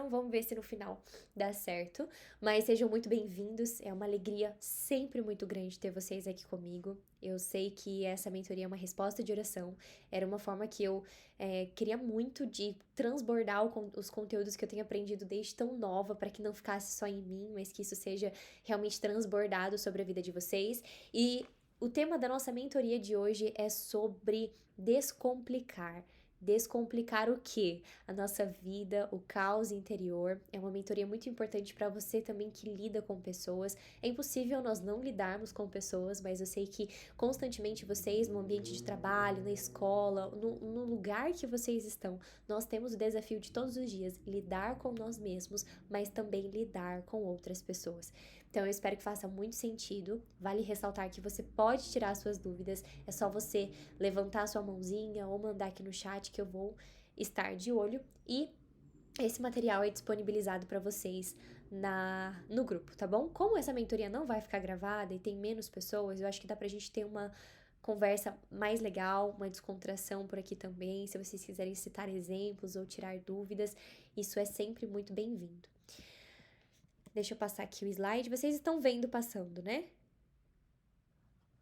Então, vamos ver se no final dá certo. Mas sejam muito bem-vindos. É uma alegria sempre muito grande ter vocês aqui comigo. Eu sei que essa mentoria é uma resposta de oração. Era uma forma que eu queria muito de transbordar os conteúdos que eu tenho aprendido desde tão nova, para que não ficasse só em mim, mas que isso seja realmente transbordado sobre a vida de vocês. E o tema da nossa mentoria de hoje é sobre descomplicar. Descomplicar o quê? A nossa vida, o caos interior. É uma mentoria muito importante para você também que lida com pessoas. É impossível nós não lidarmos com pessoas, mas eu sei que constantemente vocês, no ambiente de trabalho, na escola, no lugar que vocês estão, nós temos o desafio de todos os dias lidar com nós mesmos, mas também lidar com outras pessoas. Então eu espero que faça muito sentido. Vale ressaltar que você pode tirar suas dúvidas, é só você levantar a sua mãozinha ou mandar aqui no chat que eu vou estar de olho. E esse material é disponibilizado para vocês no grupo, tá bom? Como essa mentoria não vai ficar gravada e tem menos pessoas, eu acho que dá pra gente ter uma conversa mais legal, uma descontração por aqui também. Se vocês quiserem citar exemplos ou tirar dúvidas, isso é sempre muito bem-vindo. Deixa eu passar aqui o slide. Vocês estão vendo passando, né?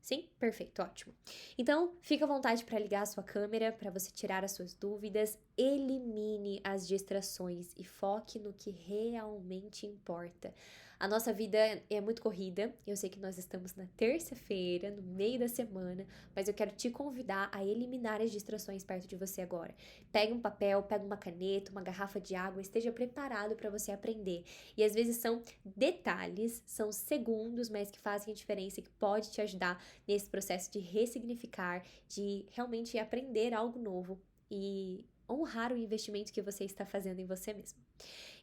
Sim? Perfeito, ótimo. Então, fica à vontade para ligar a sua câmera, para você tirar as suas dúvidas, elimine as distrações e foque no que realmente importa. A nossa vida é muito corrida, eu sei que nós estamos na terça-feira, no meio da semana, mas eu quero te convidar a eliminar as distrações perto de você agora. Pegue um papel, pegue uma caneta, uma garrafa de água, esteja preparado para você aprender. E às vezes são detalhes, são segundos, mas que fazem a diferença e que pode te ajudar nesse processo de ressignificar, de realmente aprender algo novo e honrar o investimento que você está fazendo em você mesmo.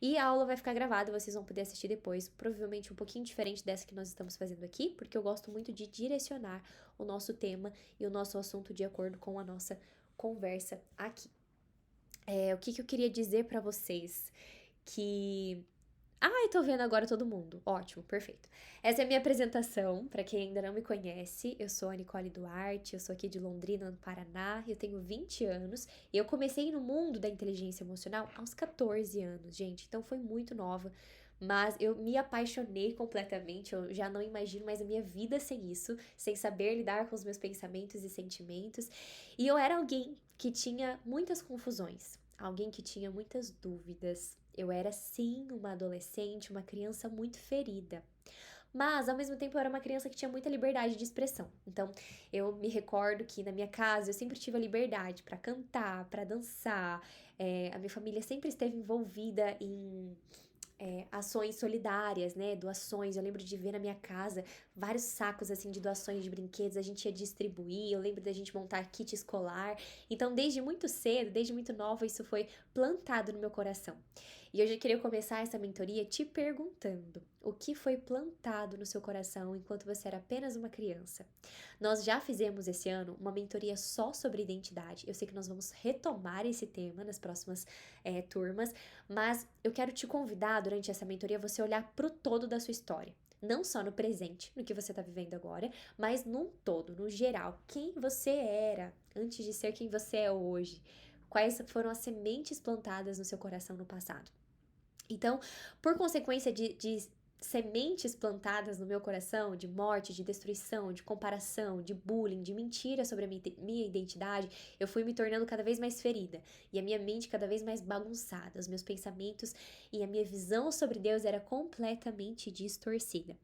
E a aula vai ficar gravada, vocês vão poder assistir depois, provavelmente um pouquinho diferente dessa que nós estamos fazendo aqui, porque eu gosto muito de direcionar o nosso tema e o nosso assunto de acordo com a nossa conversa aqui. O que eu queria dizer para vocês? Que eu tô vendo agora todo mundo. Ótimo, perfeito. Essa é a minha apresentação, para quem ainda não me conhece. Eu sou a Nicole Duarte, eu sou aqui de Londrina, no Paraná. Eu tenho 20 anos e eu comecei no mundo da inteligência emocional aos 14 anos, gente. Então foi muito nova, mas eu me apaixonei completamente. Eu já não imagino mais a minha vida sem isso, sem saber lidar com os meus pensamentos e sentimentos. E eu era alguém que tinha muitas confusões, alguém que tinha muitas dúvidas. Eu era sim uma adolescente, uma criança muito ferida. Mas, ao mesmo tempo, eu era uma criança que tinha muita liberdade de expressão. Então, eu me recordo que na minha casa eu sempre tive a liberdade para cantar, para dançar. A minha família sempre esteve envolvida em ações solidárias, né? Doações. Eu lembro de ver na minha casa vários sacos assim de doações de brinquedos, a gente ia distribuir. Eu lembro da gente montar kit escolar. Então, desde muito cedo, desde muito nova, isso foi plantado no meu coração. E hoje eu queria começar essa mentoria te perguntando: o que foi plantado no seu coração enquanto você era apenas uma criança? Nós já fizemos esse ano uma mentoria só sobre identidade. Eu sei que nós vamos retomar esse tema nas próximas turmas, mas eu quero te convidar durante essa mentoria a você olhar para o todo da sua história. Não só no presente, no que você está vivendo agora, mas num todo, no geral. Quem você era antes de ser quem você é hoje? Quais foram as sementes plantadas no seu coração no passado? Então, por consequência de sementes plantadas no meu coração, de morte, de destruição, de comparação, de bullying, de mentira sobre a minha identidade, eu fui me tornando cada vez mais ferida e a minha mente cada vez mais bagunçada, os meus pensamentos e a minha visão sobre Deus era completamente distorcida.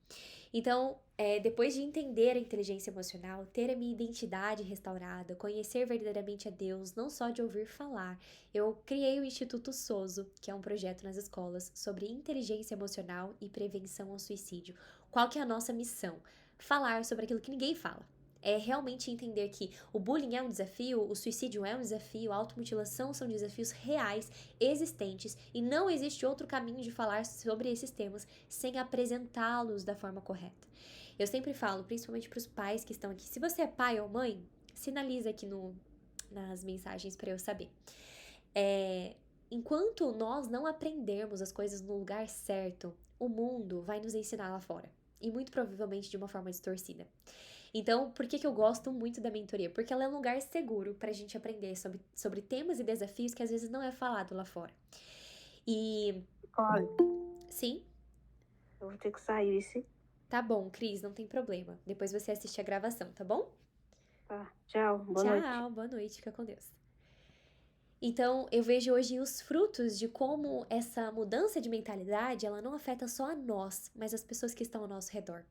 Então, depois de entender a inteligência emocional, ter a minha identidade restaurada, conhecer verdadeiramente a Deus, não só de ouvir falar, eu criei o Instituto SOSO, que é um projeto nas escolas sobre inteligência emocional e prevenção ao suicídio. Qual que é a nossa missão? Falar sobre aquilo que ninguém fala. É realmente entender que o bullying é um desafio, o suicídio é um desafio, a automutilação são desafios reais, existentes, e não existe outro caminho de falar sobre esses temas sem apresentá-los da forma correta. Eu sempre falo, principalmente para os pais que estão aqui, se você é pai ou mãe, sinaliza aqui nas mensagens para eu saber. Enquanto nós não aprendermos as coisas no lugar certo, o mundo vai nos ensinar lá fora. E muito provavelmente de uma forma distorcida. Então, por que eu gosto muito da mentoria? Porque ela é um lugar seguro pra gente aprender sobre temas e desafios que às vezes não é falado lá fora. E Nicole, Sim? eu vou ter que sair, esse. Tá bom, Cris, não tem problema. Depois você assiste a gravação, tá bom? Tá, tchau, boa noite. Tchau, boa noite, fica com Deus. Então, eu vejo hoje os frutos de como essa mudança de mentalidade, ela não afeta só a nós, mas as pessoas que estão ao nosso redor.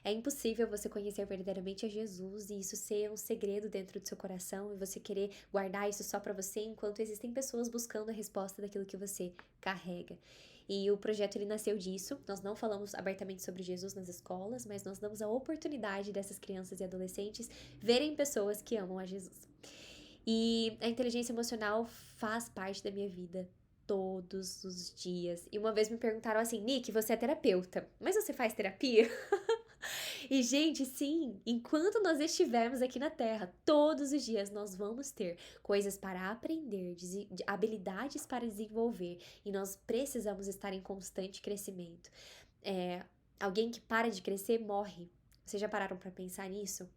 É impossível você conhecer verdadeiramente a Jesus e isso ser um segredo dentro do seu coração e você querer guardar isso só pra você, enquanto existem pessoas buscando a resposta daquilo que você carrega. E o projeto ele nasceu disso. Nós não falamos abertamente sobre Jesus nas escolas, mas nós damos a oportunidade dessas crianças e adolescentes verem pessoas que amam a Jesus. E a inteligência emocional faz parte da minha vida todos os dias. E uma vez me perguntaram assim, Nick, você é terapeuta, mas você faz terapia? E, gente, sim, enquanto nós estivermos aqui na Terra, todos os dias nós vamos ter coisas para aprender, habilidades para desenvolver, e nós precisamos estar em constante crescimento. É, alguém que para de crescer morre. Vocês já pararam para pensar nisso?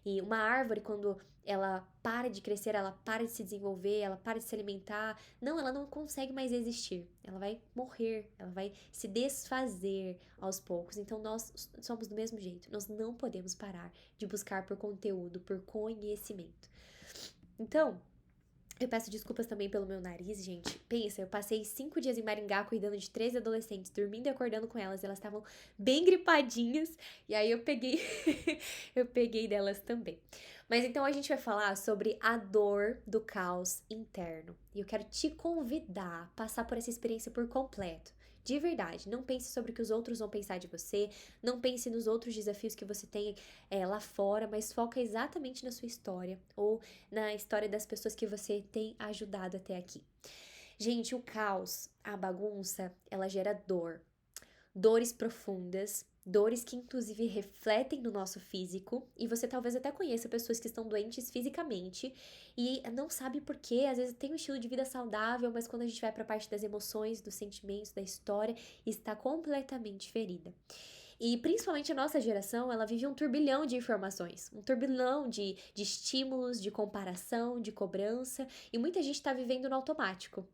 E uma árvore, quando ela para de crescer, ela para de se desenvolver, ela para de se alimentar, não, ela não consegue mais existir. Ela vai morrer, ela vai se desfazer aos poucos. Então nós somos do mesmo jeito. Nós não podemos parar de buscar por conteúdo, por conhecimento. Então, eu peço desculpas também pelo meu nariz, gente. Pensa, eu passei 5 dias em Maringá cuidando de 3 adolescentes, dormindo e acordando com elas. Elas estavam bem gripadinhas. E aí eu peguei, eu peguei delas também. Mas então a gente vai falar sobre a dor do caos interno. E eu quero te convidar a passar por essa experiência por completo. De verdade, não pense sobre o que os outros vão pensar de você, não pense nos outros desafios que você tem lá fora, mas foca exatamente na sua história ou na história das pessoas que você tem ajudado até aqui. Gente, o caos, a bagunça, ela gera dor. Dores profundas, dores que inclusive refletem no nosso físico, e você talvez até conheça pessoas que estão doentes fisicamente e não sabe por quê, às vezes tem um estilo de vida saudável, mas quando a gente vai para a parte das emoções, dos sentimentos, da história, está completamente ferida. E principalmente a nossa geração, ela vive um turbilhão de informações, um turbilhão de estímulos, de comparação, de cobrança, e muita gente está vivendo no automático,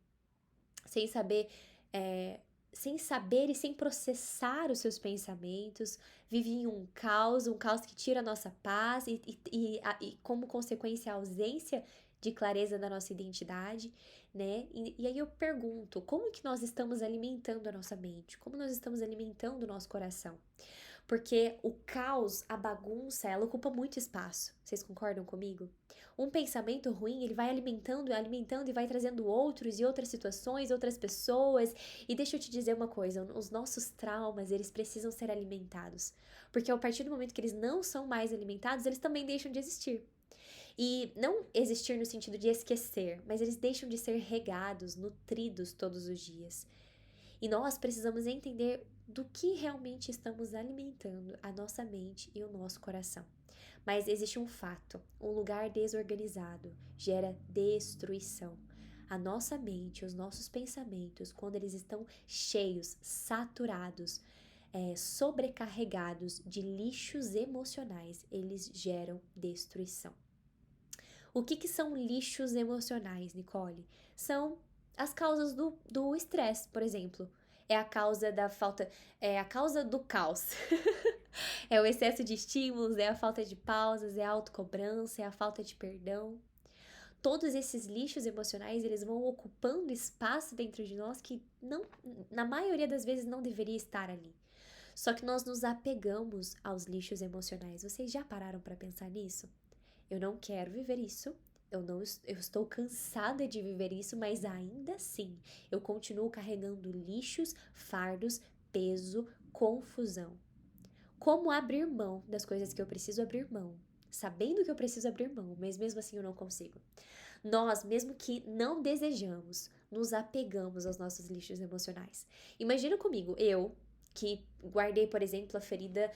sem saber, é, sem saber e sem processar os seus pensamentos, vive em um caos que tira a nossa paz e como consequência a ausência de clareza da nossa identidade, né? E aí eu pergunto, como que nós estamos alimentando a nossa mente? Como nós estamos alimentando o nosso coração? Porque o caos, a bagunça, ela ocupa muito espaço. Vocês concordam comigo? Um pensamento ruim, ele vai alimentando, alimentando e vai trazendo outros e outras situações, outras pessoas. E deixa eu te dizer uma coisa, os nossos traumas, eles precisam ser alimentados. Porque a partir do momento que eles não são mais alimentados, eles também deixam de existir. E não existir no sentido de esquecer, mas eles deixam de ser regados, nutridos todos os dias. E nós precisamos entender do que realmente estamos alimentando a nossa mente e o nosso coração. Mas existe um fato: um lugar desorganizado gera destruição. A nossa mente, os nossos pensamentos, quando eles estão cheios, saturados, sobrecarregados de lixos emocionais, eles geram destruição. O que são lixos emocionais, Nicole? São as causas do estresse, por exemplo. É a causa da falta, é a causa do caos. É o excesso de estímulos, é a falta de pausas, é a autocobrança, é a falta de perdão. Todos esses lixos emocionais, eles vão ocupando espaço dentro de nós que não, na maioria das vezes não deveria estar ali. Só que nós nos apegamos aos lixos emocionais. Vocês já pararam para pensar nisso? Eu não quero viver isso. Eu estou cansada de viver isso, mas ainda assim eu continuo carregando lixos, fardos, peso, confusão. Como abrir mão das coisas que eu preciso abrir mão? Sabendo que eu preciso abrir mão, mas mesmo assim eu não consigo. Nós, mesmo que não desejamos, nos apegamos aos nossos lixos emocionais. Imagina comigo, eu que guardei, por exemplo, a ferida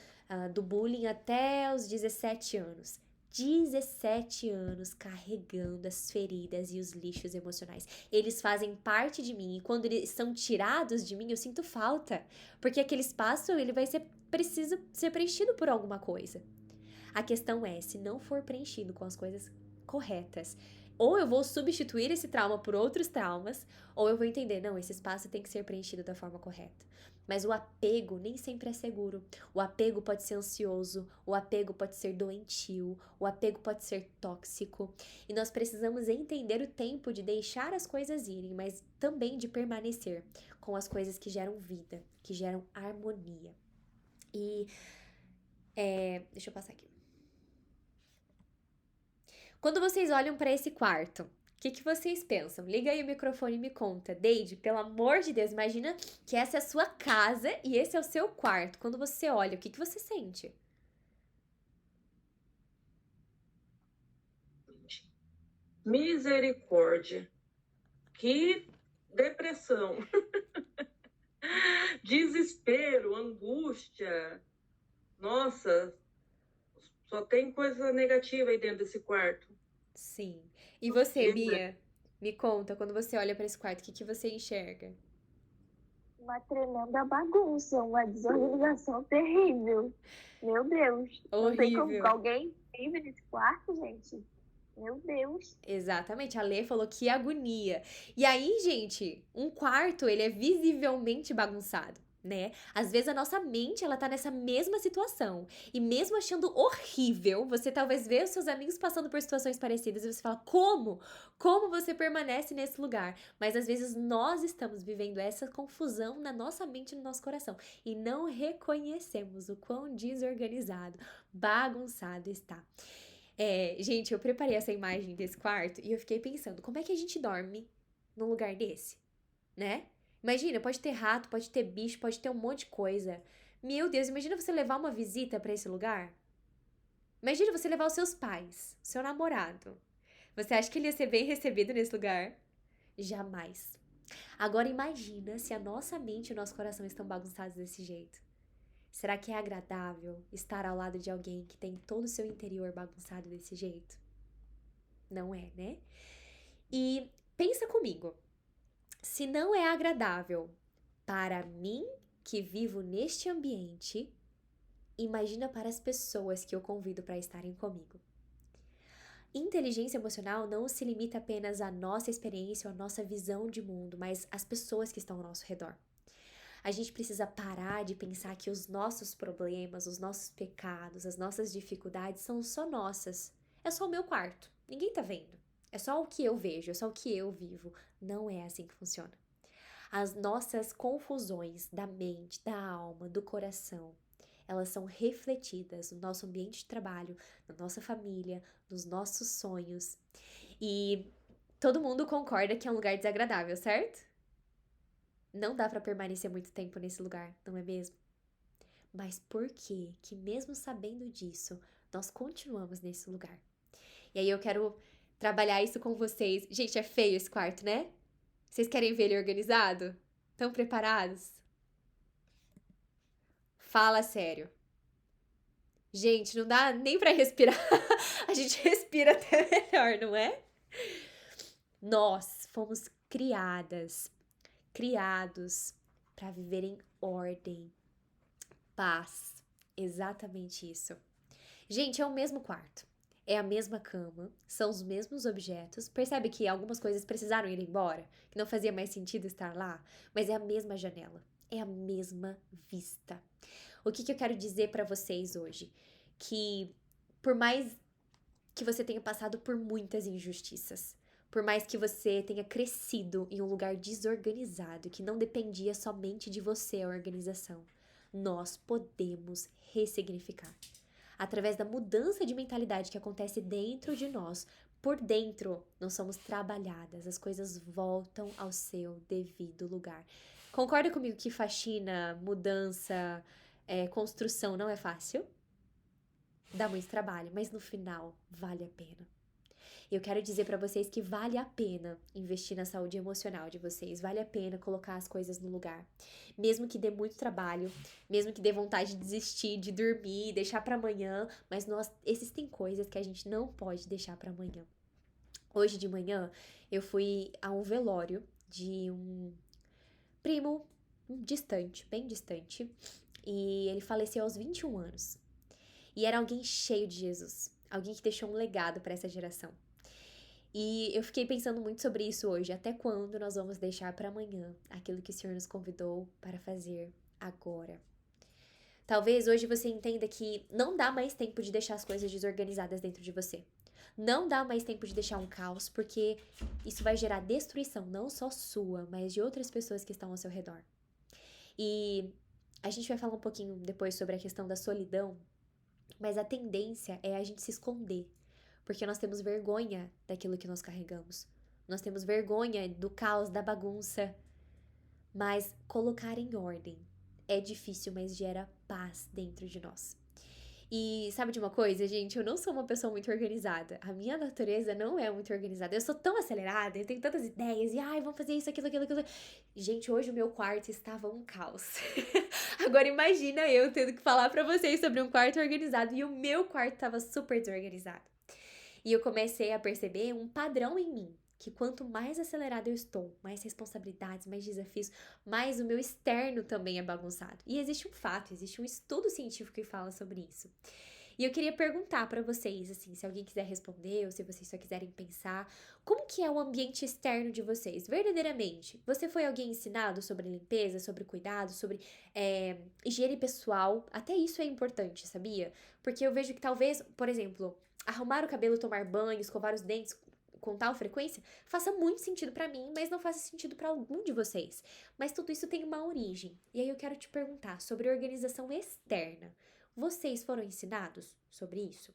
do bullying até os 17 anos. 17 anos carregando as feridas e os lixos emocionais. Eles fazem parte de mim e quando eles são tirados de mim, eu sinto falta, porque aquele espaço ele vai ser precisa ser preenchido por alguma coisa. A questão é, se não for preenchido com as coisas corretas, Ou eu vou substituir esse trauma por outros traumas, ou eu vou entender, não, esse espaço tem que ser preenchido da forma correta. Mas o apego nem sempre é seguro. O apego pode ser ansioso, o apego pode ser doentio, o apego pode ser tóxico. E nós precisamos entender o tempo de deixar as coisas irem, mas também de permanecer com as coisas que geram vida, que geram harmonia. E deixa eu passar aqui. Quando vocês olham para esse quarto, o que vocês pensam? Liga aí o microfone e me conta. Deide, pelo amor de Deus, imagina que essa é a sua casa e esse é o seu quarto. Quando você olha, o que você sente? Misericórdia. Que depressão. Desespero, angústia. Nossa, só tem coisa negativa aí dentro desse quarto. Sim. E você, Bia? Me conta, quando você olha para esse quarto, o que você enxerga? Uma tremenda bagunça, uma desorganização terrível. Meu Deus. Não tem como Horrível. alguém vive nesse quarto, gente. Meu Deus. Exatamente, a Lê falou que agonia. E aí, gente, um quarto, ele é visivelmente bagunçado, né? Às vezes a nossa mente, ela tá nessa mesma situação. E mesmo achando horrível, você talvez vê os seus amigos passando por situações parecidas e você fala, como? Como você permanece nesse lugar? Mas às vezes nós estamos vivendo essa confusão na nossa mente e no nosso coração. E não reconhecemos o quão desorganizado, bagunçado está. Gente, eu preparei essa imagem desse quarto e eu fiquei pensando, como é que a gente dorme num lugar desse, né? Imagina, pode ter rato, pode ter bicho, pode ter um monte de coisa. Meu Deus, imagina você levar uma visita pra esse lugar. Imagina você levar os seus pais, seu namorado. Você acha que ele ia ser bem recebido nesse lugar? Jamais. Agora imagina se a nossa mente e o nosso coração estão bagunçados desse jeito. Será que é agradável estar ao lado de alguém que tem todo o seu interior bagunçado desse jeito? Não é, né? E pensa comigo. Se não é agradável para mim que vivo neste ambiente, imagina para as pessoas que eu convido para estarem comigo. Inteligência emocional não se limita apenas à nossa experiência ou à nossa visão de mundo, mas às pessoas que estão ao nosso redor. A gente precisa parar de pensar que os nossos problemas, os nossos pecados, as nossas dificuldades são só nossas. É só o meu quarto. Ninguém tá vendo. É só o que eu vejo, é só o que eu vivo. Não é assim que funciona. As nossas confusões da mente, da alma, do coração, elas são refletidas no nosso ambiente de trabalho, na nossa família, nos nossos sonhos. E todo mundo concorda que é um lugar desagradável, certo? Não dá pra permanecer muito tempo nesse lugar, não é mesmo? Mas por que que mesmo sabendo disso, nós continuamos nesse lugar? E aí eu quero trabalhar isso com vocês. Gente, é feio esse quarto, né? Vocês querem ver ele organizado? Estão preparados? Fala sério. Gente, não dá nem pra respirar. A gente respira até melhor, não é? Nós fomos criados para viver em ordem, paz. Exatamente isso. Gente, é o mesmo quarto. É a mesma cama, são os mesmos objetos. Percebe que algumas coisas precisaram ir embora, que não fazia mais sentido estar lá, mas é a mesma janela, é a mesma vista. O que eu quero dizer para vocês hoje? Que por mais que você tenha passado por muitas injustiças, por mais que você tenha crescido em um lugar desorganizado, que não dependia somente de você, a organização, nós podemos ressignificar. Através da mudança de mentalidade que acontece dentro de nós, por dentro, nós somos trabalhadas, as coisas voltam ao seu devido lugar. Concorda comigo que faxina, mudança, construção não é fácil? Dá muito trabalho, mas no final vale a pena. Eu quero dizer pra vocês que vale a pena investir na saúde emocional de vocês, vale a pena colocar as coisas no lugar. Mesmo que dê muito trabalho, mesmo que dê vontade de desistir, de dormir, deixar pra amanhã, mas existem coisas que a gente não pode deixar pra amanhã. Hoje de manhã eu fui a um velório de um primo distante, bem distante, e ele faleceu aos 21 anos. E era alguém cheio de Jesus, alguém que deixou um legado pra essa geração. E eu fiquei pensando muito sobre isso hoje. Até quando nós vamos deixar para amanhã aquilo que o Senhor nos convidou para fazer agora? Talvez hoje você entenda que não dá mais tempo de deixar as coisas desorganizadas dentro de você. Não dá mais tempo de deixar um caos, porque isso vai gerar destruição, não só sua, mas de outras pessoas que estão ao seu redor. E a gente vai falar um pouquinho depois sobre a questão da solidão, mas a tendência é a gente se esconder, porque nós temos vergonha daquilo que nós carregamos. Nós temos vergonha do caos, da bagunça, mas colocar em ordem é difícil, mas gera paz dentro de nós. E sabe de uma coisa, gente? Eu não sou uma pessoa muito organizada. A minha natureza não é muito organizada. Eu sou tão acelerada, eu tenho tantas ideias. E, ai, vamos fazer isso, aquilo. Gente, hoje o meu quarto estava um caos. Agora imagina eu tendo que falar pra vocês sobre um quarto organizado. E o meu quarto estava super desorganizado. E eu comecei a perceber um padrão em mim. Que quanto mais acelerada eu estou, mais responsabilidades, mais desafios, mais o meu externo também é bagunçado. E existe um fato, existe um estudo científico que fala sobre isso. E eu queria perguntar pra vocês, assim, se alguém quiser responder ou se vocês só quiserem pensar, como que é o ambiente externo de vocês, verdadeiramente? Você foi alguém ensinado sobre limpeza, sobre cuidado, sobre higiene pessoal? Até isso é importante, sabia? Porque eu vejo que talvez, por exemplo, arrumar o cabelo, tomar banho, escovar os dentes com tal frequência, faça muito sentido pra mim, mas não faça sentido pra algum de vocês. Mas tudo isso tem uma origem. E aí eu quero te perguntar sobre organização externa. Vocês foram ensinados sobre isso?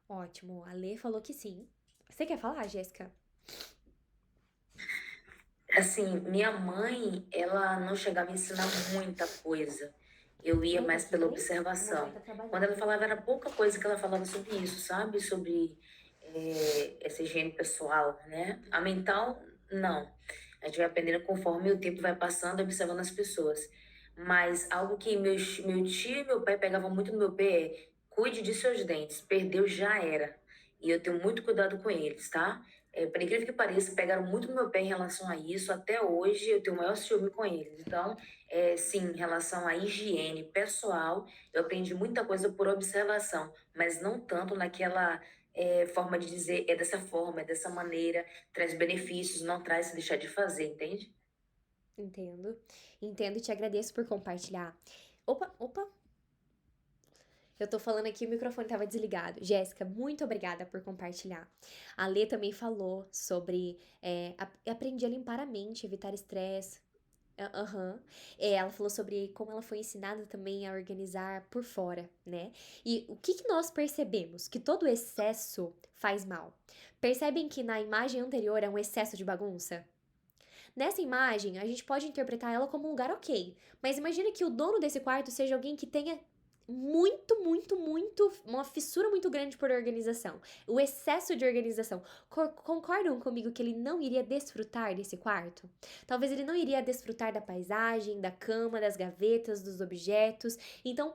Ótimo, a Lê falou que sim. Você quer falar, Jéssica? Assim, minha mãe, ela não chegava a ensinar muita coisa. Eu ia Só um mais pela pouquinho aí. A mamãe observação. tá Quando ela trabalhando. falava, era pouca coisa que ela falava sobre isso, sabe? Sobre essa higiene pessoal, né? A mental, não. A gente vai aprendendo conforme o tempo vai passando, observando as pessoas. Mas algo que meu tio e meu pai pegavam muito no meu pé é: cuide de seus dentes, perdeu já era. E eu tenho muito cuidado com eles, tá? Por incrível que pareça, pegaram muito no meu pé em relação a isso. Até hoje eu tenho o maior ciúme com eles. Então, sim, em relação à higiene pessoal, eu aprendi muita coisa por observação, mas não tanto naquela forma de dizer é dessa forma, é dessa maneira, traz benefícios, não traz se deixar de fazer, entende? Entendo. Entendo e te agradeço por compartilhar. Opa, opa. Eu tô falando aqui, o microfone tava desligado. Jéssica, muito obrigada por compartilhar. A Lê também falou sobre aprendi a limpar a mente, evitar estresse. Aham. Ela falou sobre como ela foi ensinada também a organizar por fora, né? E o que que nós percebemos? Que todo excesso faz mal. Percebem que na imagem anterior é um excesso de bagunça? Nessa imagem, a gente pode interpretar ela como um lugar ok, mas imagine que o dono desse quarto seja alguém que tenha muito, uma fissura muito grande por organização. O excesso de organização. Concordam comigo que ele não iria desfrutar desse quarto? Talvez ele não iria desfrutar da paisagem, da cama, das gavetas, dos objetos. Então,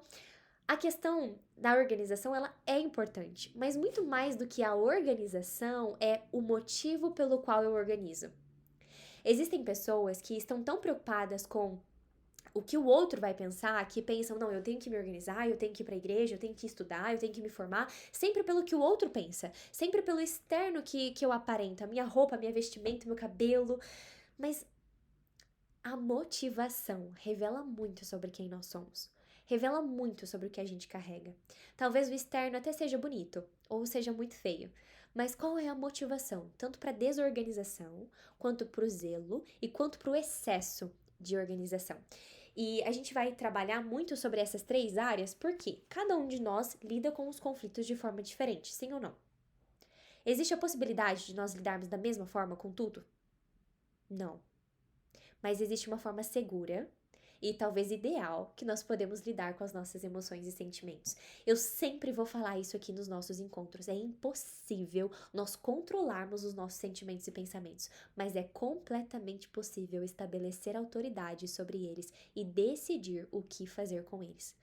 a questão da organização, ela é importante, mas muito mais do que a organização é o motivo pelo qual eu organizo. Existem pessoas que estão tão preocupadas com o que o outro vai pensar, que pensam, não, eu tenho que me organizar, eu tenho que ir pra igreja, eu tenho que estudar, eu tenho que me formar, sempre pelo que o outro pensa, sempre pelo externo que eu aparento, a minha roupa, a minha vestimenta, meu cabelo, mas a motivação revela muito sobre quem nós somos. Revela muito sobre o que a gente carrega. Talvez o externo até seja bonito, ou seja muito feio. Mas qual é a motivação? Tanto para desorganização, quanto para o zelo e quanto para o excesso de organização. E a gente vai trabalhar muito sobre essas três áreas porque cada um de nós lida com os conflitos de forma diferente, sim ou não? Existe a possibilidade de nós lidarmos da mesma forma com tudo? Não. Mas existe uma forma segura e talvez ideal que nós podemos lidar com as nossas emoções e sentimentos. Eu sempre vou falar isso aqui nos nossos encontros. É impossível nós controlarmos os nossos sentimentos e pensamentos, mas é completamente possível estabelecer autoridade sobre eles e decidir o que fazer com eles.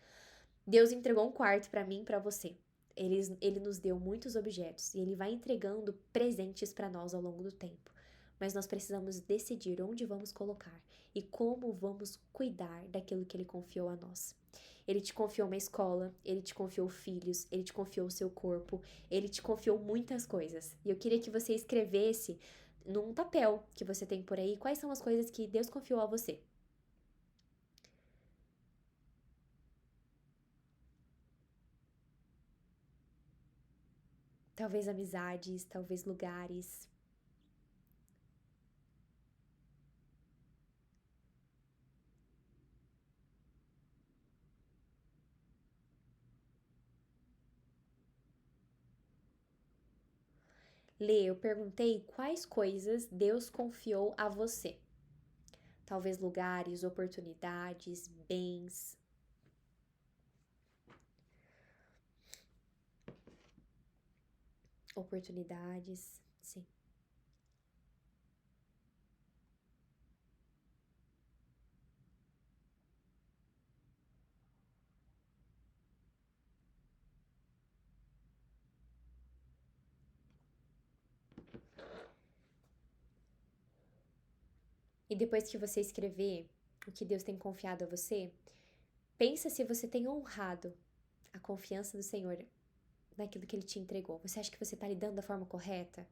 Deus entregou um quarto para mim e para você. Ele nos deu muitos objetos e ele vai entregando presentes para nós ao longo do tempo. mas nós precisamos decidir onde vamos colocar e como vamos cuidar daquilo que Ele confiou a nós. Ele te confiou uma escola, Ele te confiou filhos, Ele te confiou o seu corpo, Ele te confiou muitas coisas. E eu queria que você escrevesse num papel que você tem por aí quais são as coisas que Deus confiou a você. Talvez amizades, talvez lugares. Lê, eu perguntei quais coisas Deus confiou a você. Talvez lugares, oportunidades, bens. Oportunidades, sim. E depois que você escrever o que Deus tem confiado a você, pensa se você tem honrado a confiança do Senhor naquilo que Ele te entregou. Você acha que você está lidando da forma correta?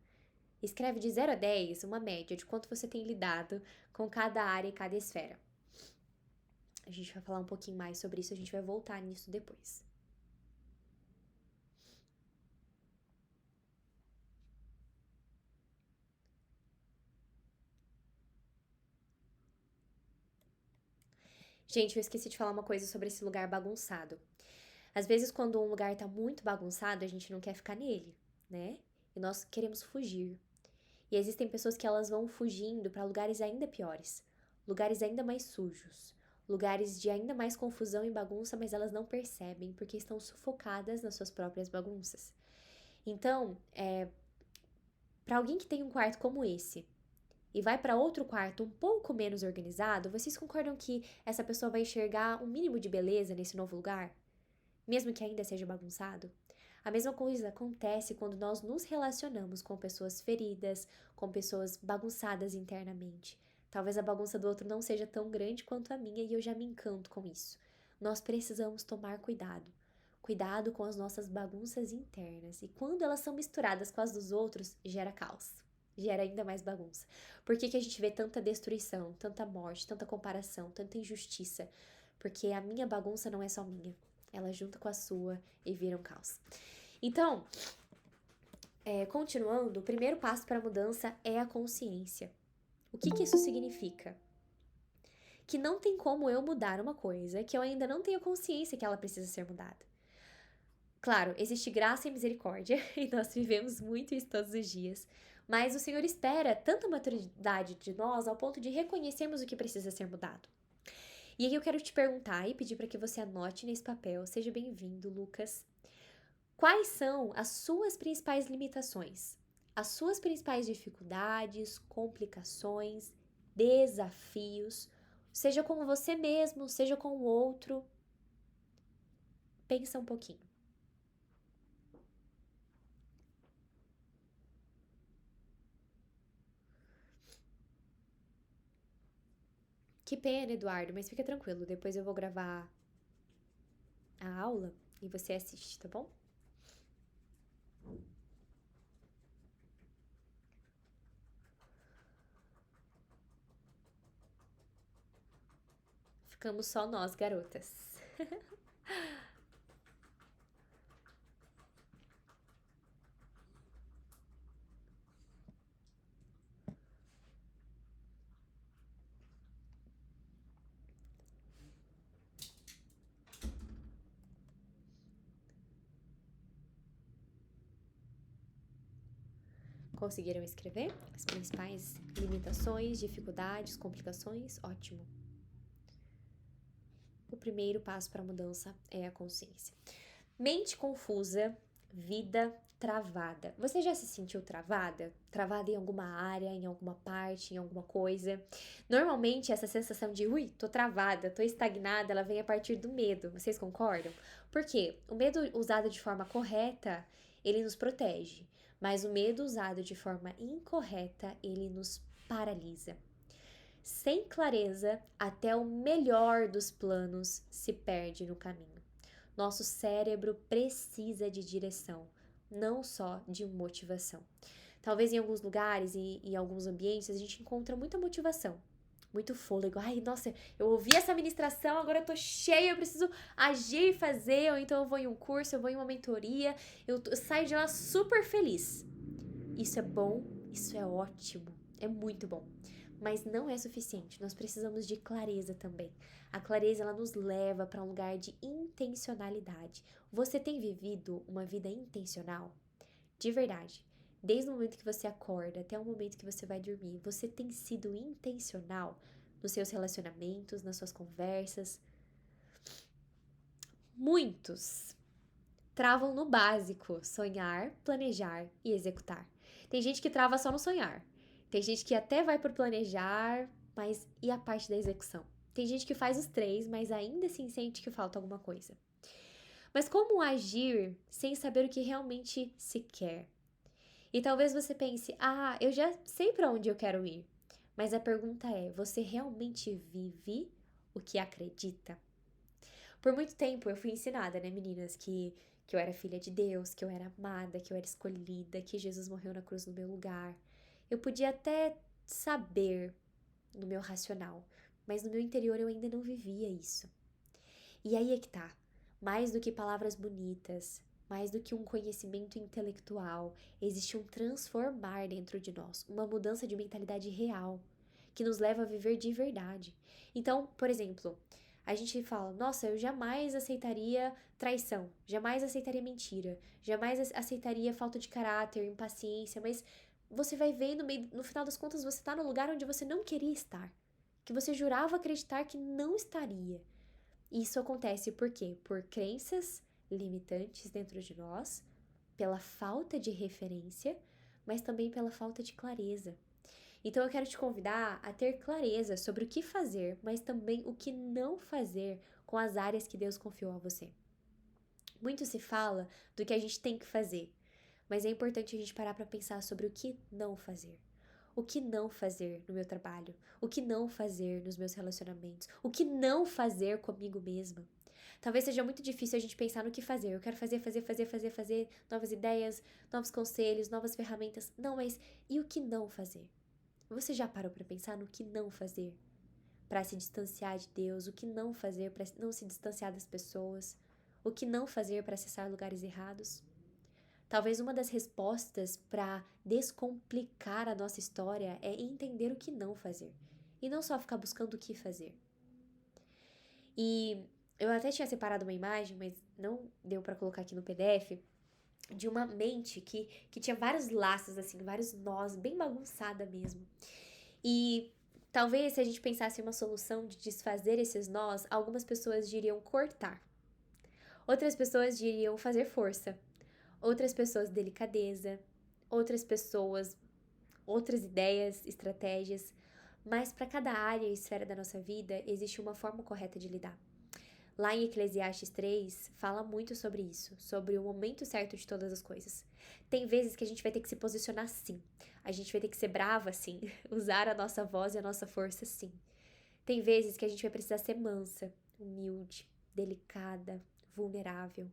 Escreve de 0 a 10 uma média de quanto você tem lidado com cada área e cada esfera. A gente vai falar um pouquinho mais sobre isso, a gente vai voltar nisso depois. Gente, eu esqueci de falar uma coisa sobre esse lugar bagunçado. Às vezes, quando um lugar tá muito bagunçado, a gente não quer ficar nele, né? E nós queremos fugir. E existem pessoas que elas vão fugindo para lugares ainda piores, lugares ainda mais sujos, lugares de ainda mais confusão e bagunça, mas elas não percebem porque estão sufocadas nas suas próprias bagunças. Então, para alguém que tem um quarto como esse e vai para outro quarto um pouco menos organizado, vocês concordam que essa pessoa vai enxergar um mínimo de beleza nesse novo lugar? Mesmo que ainda seja bagunçado? A mesma coisa acontece quando nós nos relacionamos com pessoas feridas, com pessoas bagunçadas internamente. Talvez a bagunça do outro não seja tão grande quanto a minha e eu já me encanto com isso. Nós precisamos tomar cuidado. Cuidado com as nossas bagunças internas. E quando elas são misturadas com as dos outros, gera caos. Gera ainda mais bagunça. Por que a gente vê tanta destruição, tanta morte, tanta comparação, tanta injustiça? Porque a minha bagunça não é só minha. Ela junta com a sua e vira um caos. Então, continuando, o primeiro passo para a mudança é a consciência. O que isso significa? Que não tem como eu mudar uma coisa que eu ainda não tenho consciência que ela precisa ser mudada. Claro, existe graça e misericórdia, e nós vivemos muito isso todos os dias, mas o Senhor espera tanta maturidade de nós ao ponto de reconhecermos o que precisa ser mudado. E aí eu quero te perguntar e pedir para que você anote nesse papel, seja bem-vindo, Lucas. Quais são as suas principais limitações? As suas principais dificuldades, complicações, desafios, seja com você mesmo, seja com o outro. Pensa um pouquinho. Que pena, Eduardo, mas fica tranquilo, depois eu vou gravar a aula e você assiste, tá bom? Ficamos só nós, garotas. Conseguiram escrever as principais limitações, dificuldades, complicações? Ótimo. O primeiro passo para a mudança é a consciência. Mente confusa, vida travada. Você já se sentiu travada? Travada em alguma área, em alguma parte, em alguma coisa? Normalmente essa sensação de tô travada, tô estagnada, ela vem a partir do medo. Vocês concordam? Por quê? O medo usado de forma correta, ele nos protege. Mas o medo usado de forma incorreta, ele nos paralisa. Sem clareza, até o melhor dos planos se perde no caminho. Nosso cérebro precisa de direção, não só de motivação. Talvez em alguns lugares e em alguns ambientes a gente encontra muita motivação, muito fôlego. Ai, nossa, eu ouvi essa ministração, agora eu tô cheia, eu preciso agir e fazer, ou então eu vou em um curso, eu vou em uma mentoria, eu saio de lá super feliz. Isso é bom, isso é ótimo, é muito bom. Mas não é suficiente, nós precisamos de clareza também. A clareza, ela nos leva para um lugar de intencionalidade. Você tem vivido uma vida intencional? De verdade. Desde o momento que você acorda até o momento que você vai dormir, você tem sido intencional nos seus relacionamentos, nas suas conversas? Muitos travam no básico: sonhar, planejar e executar. Tem gente que trava só no sonhar. Tem gente que até vai por planejar, mas e a parte da execução? Tem gente que faz os três, mas ainda assim sente que falta alguma coisa. Mas como agir sem saber o que realmente se quer? E talvez você pense, eu já sei para onde eu quero ir. Mas a pergunta é, você realmente vive o que acredita? Por muito tempo eu fui ensinada, né, meninas, que eu era filha de Deus, que eu era amada, que eu era escolhida, que Jesus morreu na cruz no meu lugar. Eu podia até saber no meu racional, mas no meu interior eu ainda não vivia isso. E aí é que tá. Mais do que palavras bonitas, mais do que um conhecimento intelectual, existe um transformar dentro de nós, uma mudança de mentalidade real, que nos leva a viver de verdade. Então, por exemplo, a gente fala, nossa, eu jamais aceitaria traição, jamais aceitaria mentira, jamais aceitaria falta de caráter, impaciência, mas você vai ver no final das contas você tá no lugar onde você não queria estar, que você jurava acreditar que não estaria. Isso acontece por quê? Por crenças limitantes dentro de nós, pela falta de referência, mas também pela falta de clareza. Então eu quero te convidar a ter clareza sobre o que fazer, mas também o que não fazer com as áreas que Deus confiou a você. Muito se fala do que a gente tem que fazer, mas é importante a gente parar para pensar sobre o que não fazer. O que não fazer no meu trabalho? O que não fazer nos meus relacionamentos? O que não fazer comigo mesma? Talvez seja muito difícil a gente pensar no que fazer. Eu quero fazer, novas ideias, novos conselhos, novas ferramentas. Não, mas e o que não fazer? Você já parou para pensar no que não fazer? Para se distanciar de Deus, o que não fazer para não se distanciar das pessoas? O que não fazer para acessar lugares errados? Talvez uma das respostas para descomplicar a nossa história é entender o que não fazer e não só ficar buscando o que fazer. E eu até tinha separado uma imagem, mas não deu para colocar aqui no PDF, de uma mente que tinha vários laços, assim, vários nós, bem bagunçada mesmo. E talvez se a gente pensasse em uma solução de desfazer esses nós, algumas pessoas diriam cortar. Outras pessoas diriam fazer força. Outras pessoas delicadeza, outras pessoas outras ideias, estratégias, mas para cada área e esfera da nossa vida existe uma forma correta de lidar. Lá em Eclesiastes 3 fala muito sobre isso, sobre o momento certo de todas as coisas. Tem vezes que a gente vai ter que se posicionar sim, a gente vai ter que ser brava sim, usar a nossa voz e a nossa força sim. Tem vezes que a gente vai precisar ser mansa, humilde, delicada, vulnerável.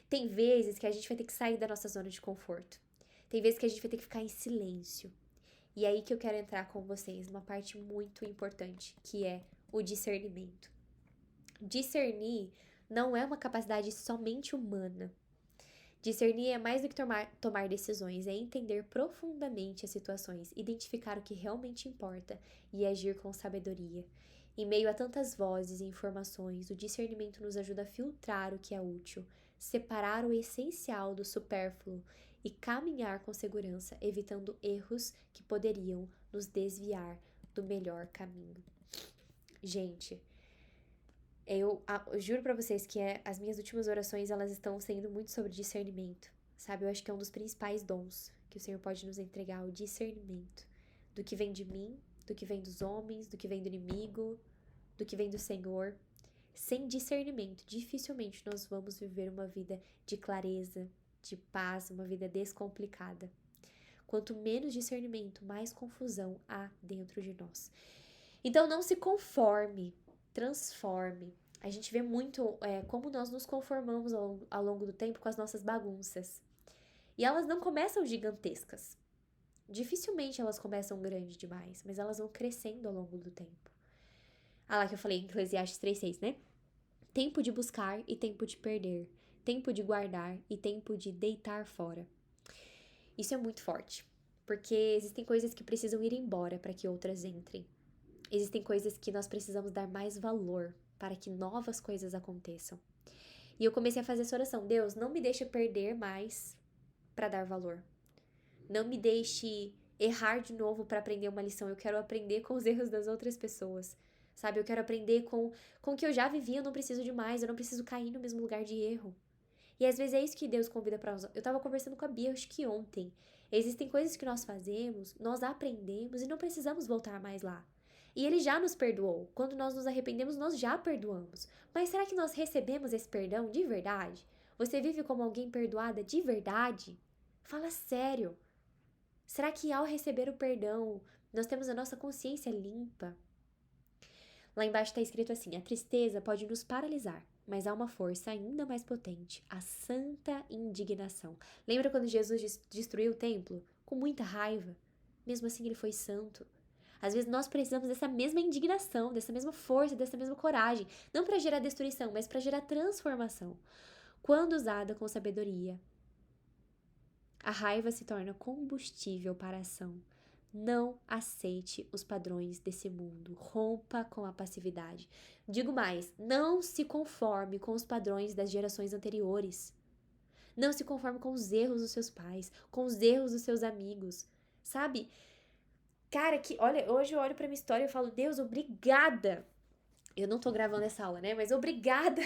Tem vezes que a gente vai ter que sair da nossa zona de conforto. Tem vezes que a gente vai ter que ficar em silêncio. E é aí que eu quero entrar com vocês numa parte muito importante, que é o discernimento. Discernir não é uma capacidade somente humana. Discernir é mais do que tomar decisões, é entender profundamente as situações, identificar o que realmente importa e agir com sabedoria. Em meio a tantas vozes e informações, o discernimento nos ajuda a filtrar o que é útil, separar o essencial do supérfluo e caminhar com segurança, evitando erros que poderiam nos desviar do melhor caminho. Gente, eu juro pra vocês que as minhas últimas orações, elas estão sendo muito sobre discernimento, sabe? Eu acho que é um dos principais dons que o Senhor pode nos entregar, o discernimento do que vem de mim, do que vem dos homens, do que vem do inimigo, do que vem do Senhor. Sem discernimento, dificilmente nós vamos viver uma vida de clareza, de paz, uma vida descomplicada. Quanto menos discernimento, mais confusão há dentro de nós. Então não se conforme, transforme. A gente vê muito como nós nos conformamos ao longo do tempo com as nossas bagunças. E elas não começam gigantescas. Dificilmente elas começam grandes demais, mas elas vão crescendo ao longo do tempo. Ah lá que eu falei em Eclesiastes 3:6, né? Tempo de buscar e tempo de perder. Tempo de guardar e tempo de deitar fora. Isso é muito forte, porque existem coisas que precisam ir embora para que outras entrem. Existem coisas que nós precisamos dar mais valor para que novas coisas aconteçam. E eu comecei a fazer essa oração. Deus, não me deixe perder mais para dar valor. Não me deixe errar de novo para aprender uma lição. Eu quero aprender com os erros das outras pessoas. Sabe, eu quero aprender com o que eu já vivi. Eu não preciso de mais, eu não preciso cair no mesmo lugar de erro. E às vezes é isso que Deus convida para nós. Eu tava conversando com a Bia, acho que ontem. Existem coisas que nós fazemos, nós aprendemos e não precisamos voltar mais lá. E Ele já nos perdoou. Quando nós nos arrependemos, nós já perdoamos. Mas será que nós recebemos esse perdão de verdade? Você vive como alguém perdoada de verdade? Fala sério. Será que ao receber o perdão, nós temos a nossa consciência limpa? Lá embaixo está escrito assim: a tristeza pode nos paralisar, mas há uma força ainda mais potente, a santa indignação. Lembra quando Jesus destruiu o templo? Com muita raiva. Mesmo assim ele foi santo. Às vezes nós precisamos dessa mesma indignação, dessa mesma força, dessa mesma coragem. Não para gerar destruição, mas para gerar transformação. Quando usada com sabedoria, a raiva se torna combustível para a ação. Não aceite os padrões desse mundo. Rompa com a passividade. Digo mais, não se conforme com os padrões das gerações anteriores. Não se conforme com os erros dos seus pais, com os erros dos seus amigos. Sabe? Cara, olha, hoje eu olho pra minha história e falo, Deus, obrigada. Eu não tô gravando essa aula, né? Mas obrigada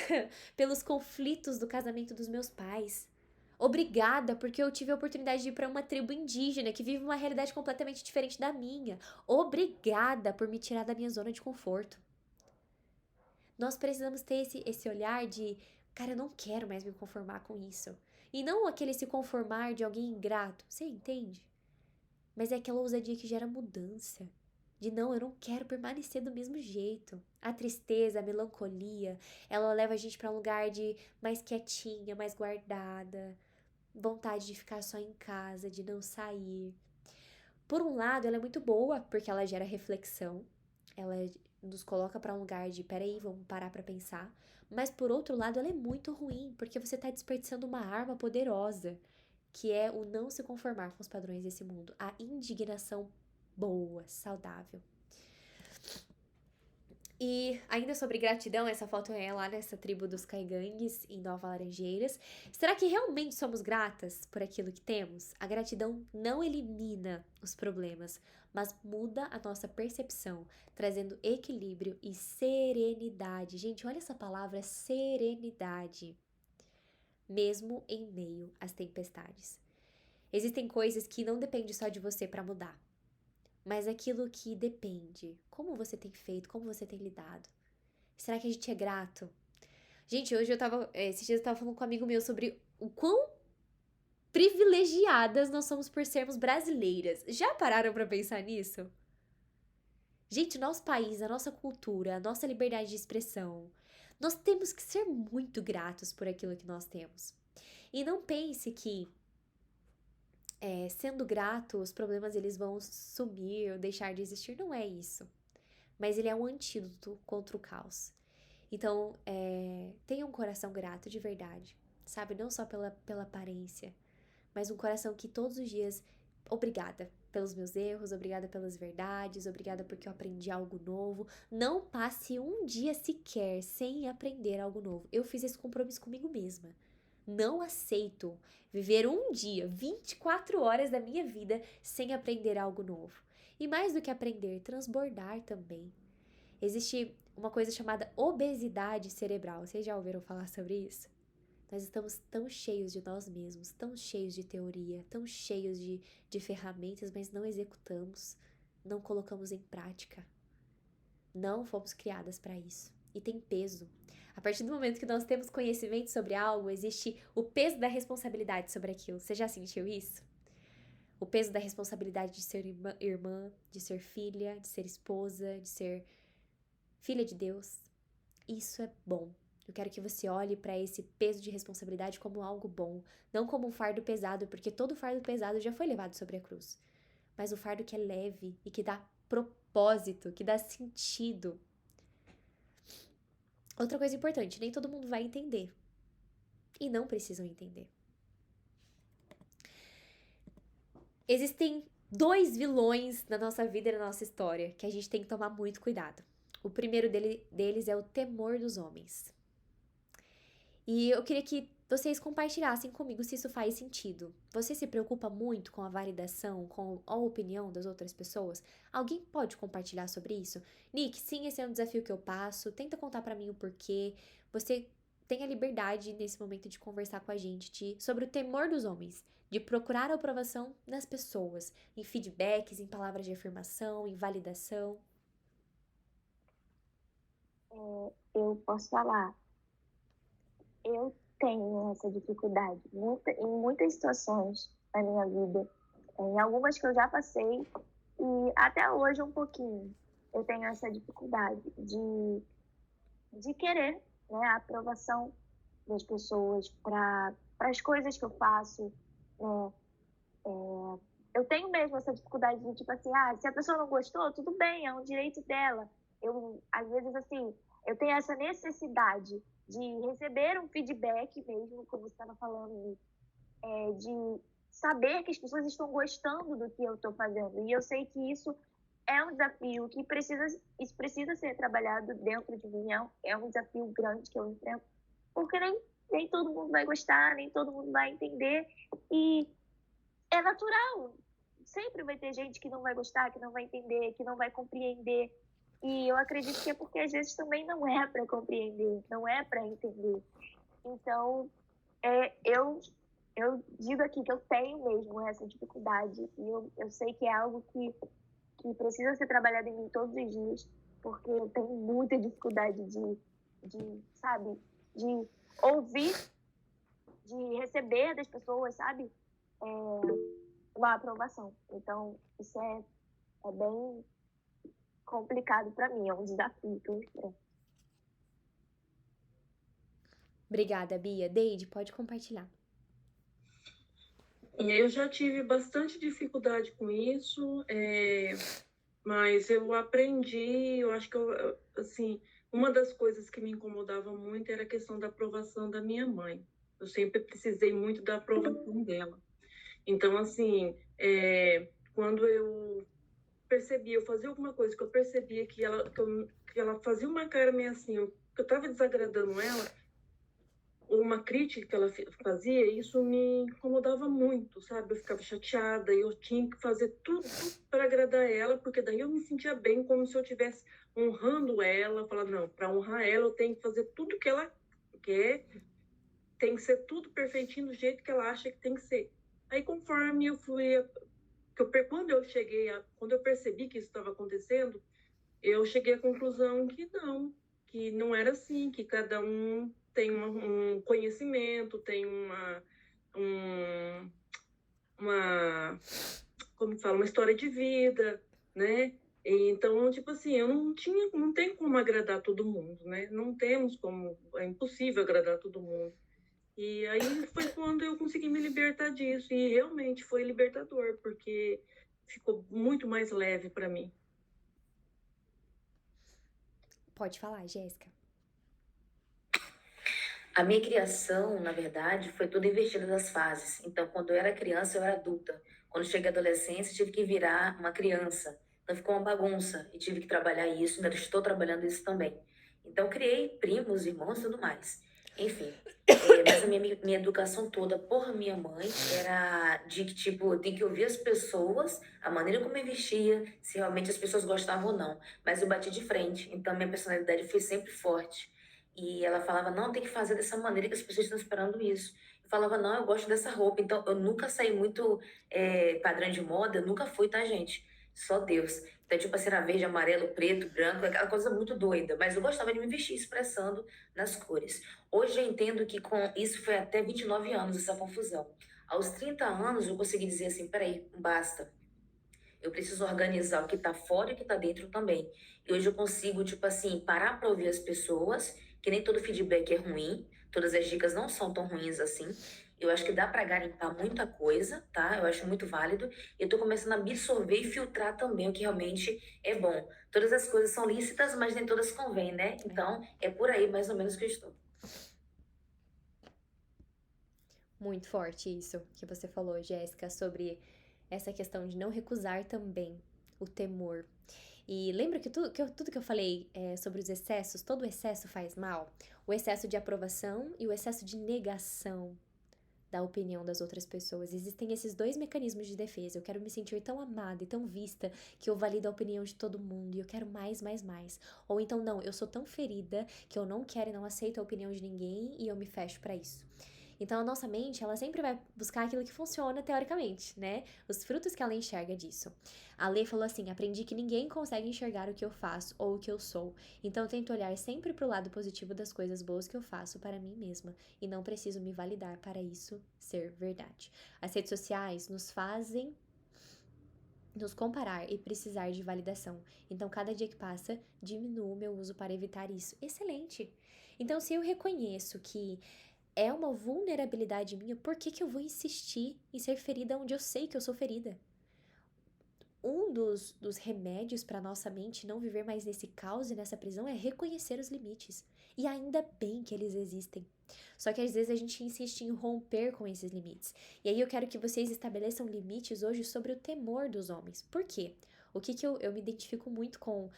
pelos conflitos do casamento dos meus pais. Obrigada porque eu tive a oportunidade de ir para uma tribo indígena que vive uma realidade completamente diferente da minha. Obrigada por me tirar da minha zona de conforto. Nós precisamos ter esse olhar de, cara, eu não quero mais me conformar com isso. E não aquele se conformar de alguém ingrato, você entende? Mas é aquela ousadia que gera mudança. De não, eu não quero permanecer do mesmo jeito. A tristeza, a melancolia, ela leva a gente para um lugar de mais quietinha, mais guardada. Vontade de ficar só em casa, de não sair. Por um lado, ela é muito boa, porque ela gera reflexão. Ela nos coloca para um lugar de, peraí, vamos parar para pensar. Mas por outro lado, ela é muito ruim, porque você tá desperdiçando uma arma poderosa, que é o não se conformar com os padrões desse mundo. A indignação boa, saudável. E ainda sobre gratidão, essa foto é lá nessa tribo dos Caigangues, em Nova Laranjeiras. Será que realmente somos gratas por aquilo que temos? A gratidão não elimina os problemas, mas muda a nossa percepção, trazendo equilíbrio e serenidade. Gente, olha essa palavra, serenidade. Mesmo em meio às tempestades. Existem coisas que não dependem só de você para mudar. Mas aquilo que depende, como você tem feito, como você tem lidado. Será que a gente é grato? Gente, hoje esses dias eu tava falando com um amigo meu sobre o quão privilegiadas nós somos por sermos brasileiras. Já pararam pra pensar nisso? Gente, nosso país, a nossa cultura, a nossa liberdade de expressão, nós temos que ser muito gratos por aquilo que nós temos. E não pense que sendo grato, os problemas eles vão sumir ou deixar de existir. Não é isso. Mas ele é um antídoto contra o caos. Então, tenha um coração grato de verdade. Sabe? Não só pela aparência, mas um coração que todos os dias, obrigada pelos meus erros, obrigada pelas verdades, obrigada porque eu aprendi algo novo. Não passe um dia sequer sem aprender algo novo. Eu fiz esse compromisso comigo mesma. Não aceito viver um dia, 24 horas da minha vida sem aprender algo novo. E mais do que aprender, transbordar também. Existe uma coisa chamada obesidade cerebral. Vocês já ouviram falar sobre isso? Nós estamos tão cheios de nós mesmos, tão cheios de teoria, tão cheios de ferramentas, mas não executamos, não colocamos em prática. Não fomos criadas para isso. E tem peso. A partir do momento que nós temos conhecimento sobre algo, existe o peso da responsabilidade sobre aquilo. Você já sentiu isso? O peso da responsabilidade de ser irmã, de ser filha, de ser esposa, de ser filha de Deus. Isso é bom. Eu quero que você olhe para esse peso de responsabilidade como algo bom, não como um fardo pesado, porque todo fardo pesado já foi levado sobre a cruz. Mas o fardo que é leve e que dá propósito, que dá sentido. Outra coisa importante, nem todo mundo vai entender. E não precisam entender. Existem 2 vilões na nossa vida e na nossa história que a gente tem que tomar muito cuidado. O primeiro deles é o temor dos homens. E eu queria que vocês compartilhassem comigo se isso faz sentido. Você se preocupa muito com a validação, com a opinião das outras pessoas? Alguém pode compartilhar sobre isso? Nick, sim, esse é um desafio que eu passo. Tenta contar pra mim o porquê. Você tem a liberdade nesse momento de conversar com a gente sobre o temor dos homens, de procurar a aprovação das pessoas, em feedbacks, em palavras de afirmação, em validação. Eu posso falar. Eu tenho essa dificuldade em muitas situações na minha vida. Em algumas que eu já passei e até hoje um pouquinho. Eu tenho essa dificuldade de querer, né, a aprovação das pessoas para as coisas que eu faço. Né? Eu tenho mesmo essa dificuldade de, tipo assim, se a pessoa não gostou, tudo bem, é um direito dela. Às vezes, assim, eu tenho essa necessidade de receber um feedback mesmo, como você estava falando, de saber que as pessoas estão gostando do que eu estou fazendo. E eu sei que isso é um desafio que isso precisa ser trabalhado dentro de mim. É um desafio grande que eu enfrento, porque nem todo mundo vai gostar, nem todo mundo vai entender. E é natural. Sempre vai ter gente que não vai gostar, que não vai entender, que não vai compreender. E eu acredito que é porque às vezes também não é para compreender, não é para entender. Então, eu digo aqui que eu tenho mesmo essa dificuldade. E eu sei que é algo que precisa ser trabalhado em mim todos os dias, porque eu tenho muita dificuldade sabe, de ouvir, de receber das pessoas, sabe, uma aprovação. Então, isso é bem complicado para mim, é um desafio que eu enfrento. Obrigada, Bia. Deide, pode compartilhar. Eu já tive bastante dificuldade com isso, mas eu aprendi, eu acho que assim, uma das coisas que me incomodava muito era a questão da aprovação da minha mãe. Eu sempre precisei muito da aprovação dela. Então, assim, quando eu fazia alguma coisa que eu percebia que ela fazia uma cara meio assim, que eu estava desagradando ela, uma crítica que ela fazia, isso me incomodava muito, sabe? Eu ficava chateada e eu tinha que fazer tudo para agradar ela, porque daí eu me sentia bem, como se eu estivesse honrando ela. Falar, não, para honrar ela eu tenho que fazer tudo que ela quer, tem que ser tudo perfeitinho do jeito que ela acha que tem que ser. Aí, conforme eu fui... quando eu percebi que isso estava acontecendo, eu cheguei à conclusão que não era assim, que cada um tem um conhecimento, tem uma história de vida, né? Então, tipo assim, eu não tenho como agradar todo mundo, né? É impossível agradar todo mundo. E aí foi quando eu consegui me libertar disso, e realmente foi libertador, porque ficou muito mais leve para mim. Pode falar, Jéssica. A minha criação, na verdade, foi toda invertida das fases. Então, quando eu era criança, eu era adulta. Quando cheguei à adolescência, tive que virar uma criança. Então, ficou uma bagunça e tive que trabalhar isso. Ainda estou trabalhando isso também. Então, criei primos, irmãos e tudo mais. Enfim, mas a minha educação toda por minha mãe era de que, tipo, eu tenho que ouvir as pessoas, a maneira como eu vestia, se realmente as pessoas gostavam ou não. Mas eu bati de frente, então minha personalidade foi sempre forte. E ela falava, não, tem que fazer dessa maneira que as pessoas estão esperando isso. Eu falava, não, eu gosto dessa roupa. Então, eu nunca saí muito padrão de moda, nunca fui, tá, gente? Só Deus. Então, tipo assim, era verde, amarelo, preto, branco, aquela coisa muito doida. Mas eu gostava de me vestir expressando nas cores. Hoje eu entendo que com isso foi até 29 anos, essa confusão. Aos 30 anos, eu consegui dizer assim, peraí, basta. Eu preciso organizar o que tá fora e o que tá dentro também. E hoje eu consigo, tipo assim, parar para ouvir as pessoas, que nem todo feedback é ruim, todas as dicas não são tão ruins assim. Eu acho que dá para garimpar muita coisa, tá? Eu acho muito válido. E eu tô começando a absorver e filtrar também o que realmente é bom. Todas as coisas são lícitas, mas nem todas convêm, né? Então, é por aí mais ou menos que eu estou. Muito forte isso que você falou, Jéssica, sobre essa questão de não recusar também o temor. E lembra que tudo que eu falei sobre os excessos, todo excesso faz mal? O excesso de aprovação e o excesso de negação da opinião das outras pessoas. Existem esses dois mecanismos de defesa. Eu quero me sentir tão amada e tão vista que eu valido a opinião de todo mundo e eu quero mais, mais, mais. Ou então, não, eu sou tão ferida que eu não quero e não aceito a opinião de ninguém e eu me fecho pra isso. Então, a nossa mente, ela sempre vai buscar aquilo que funciona teoricamente, né? Os frutos que ela enxerga disso. A Lê falou assim: aprendi que ninguém consegue enxergar o que eu faço ou o que eu sou. Então, eu tento olhar sempre pro lado positivo das coisas boas que eu faço para mim mesma e não preciso me validar para isso ser verdade. As redes sociais nos fazem nos comparar e precisar de validação. Então, cada dia que passa, diminuo o meu uso para evitar isso. Excelente! Então, se eu reconheço que é uma vulnerabilidade minha, por que eu vou insistir em ser ferida onde eu sei que eu sou ferida? Um dos remédios para nossa mente não viver mais nesse caos e nessa prisão é reconhecer os limites. E ainda bem que eles existem. Só que às vezes a gente insiste em romper com esses limites. E aí eu quero que vocês estabeleçam limites hoje sobre o temor dos homens. Por quê? O que eu me identifico muito com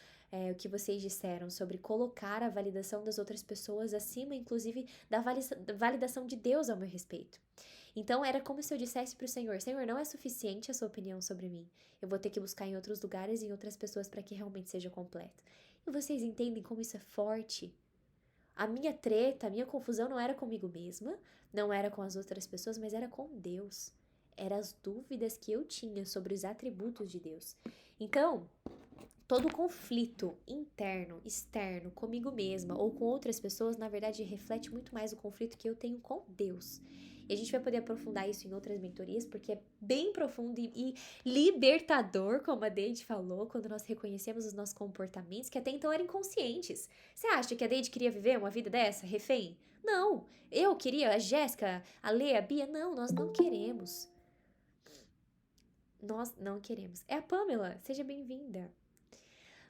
o que vocês disseram sobre colocar a validação das outras pessoas acima, inclusive, da validação de Deus ao meu respeito. Então era como se eu dissesse para o Senhor: Senhor, não é suficiente a sua opinião sobre mim. Eu vou ter que buscar em outros lugares e em outras pessoas para que realmente seja completo. E vocês entendem como isso é forte? A minha treta, a minha confusão não era comigo mesma, não era com as outras pessoas, mas era com Deus. Eram as dúvidas que eu tinha sobre os atributos de Deus. Então, todo conflito interno, externo, comigo mesma ou com outras pessoas, na verdade, reflete muito mais o conflito que eu tenho com Deus. E a gente vai poder aprofundar isso em outras mentorias, porque é bem profundo e libertador, como a Deide falou, quando nós reconhecemos os nossos comportamentos, que até então eram inconscientes. Você acha que a Deide queria viver uma vida dessa, refém? Não. Eu queria, a Jéssica, a Lê, a Bia, não, nós não queremos. Nós não queremos. É a Pamela, seja bem-vinda.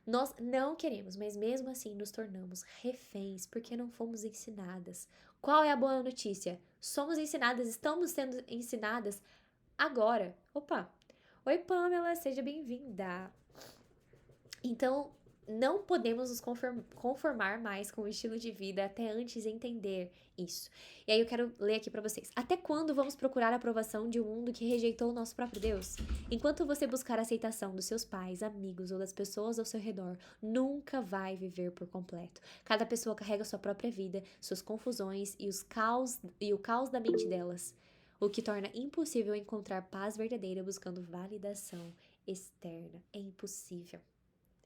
Nós não queremos, mas mesmo assim nos tornamos reféns porque não fomos ensinadas. Qual é a boa notícia? Somos ensinadas, estamos sendo ensinadas agora. Opa! Oi, Pamela, seja bem-vinda. Então, não podemos nos conformar mais com o estilo de vida até antes entender isso. E aí eu quero ler aqui pra vocês. Até quando vamos procurar a aprovação de um mundo que rejeitou o nosso próprio Deus? Enquanto você buscar a aceitação dos seus pais, amigos ou das pessoas ao seu redor, nunca vai viver por completo. Cada pessoa carrega sua própria vida, suas confusões e o caos da mente delas, o que torna impossível encontrar paz verdadeira buscando validação externa. É impossível.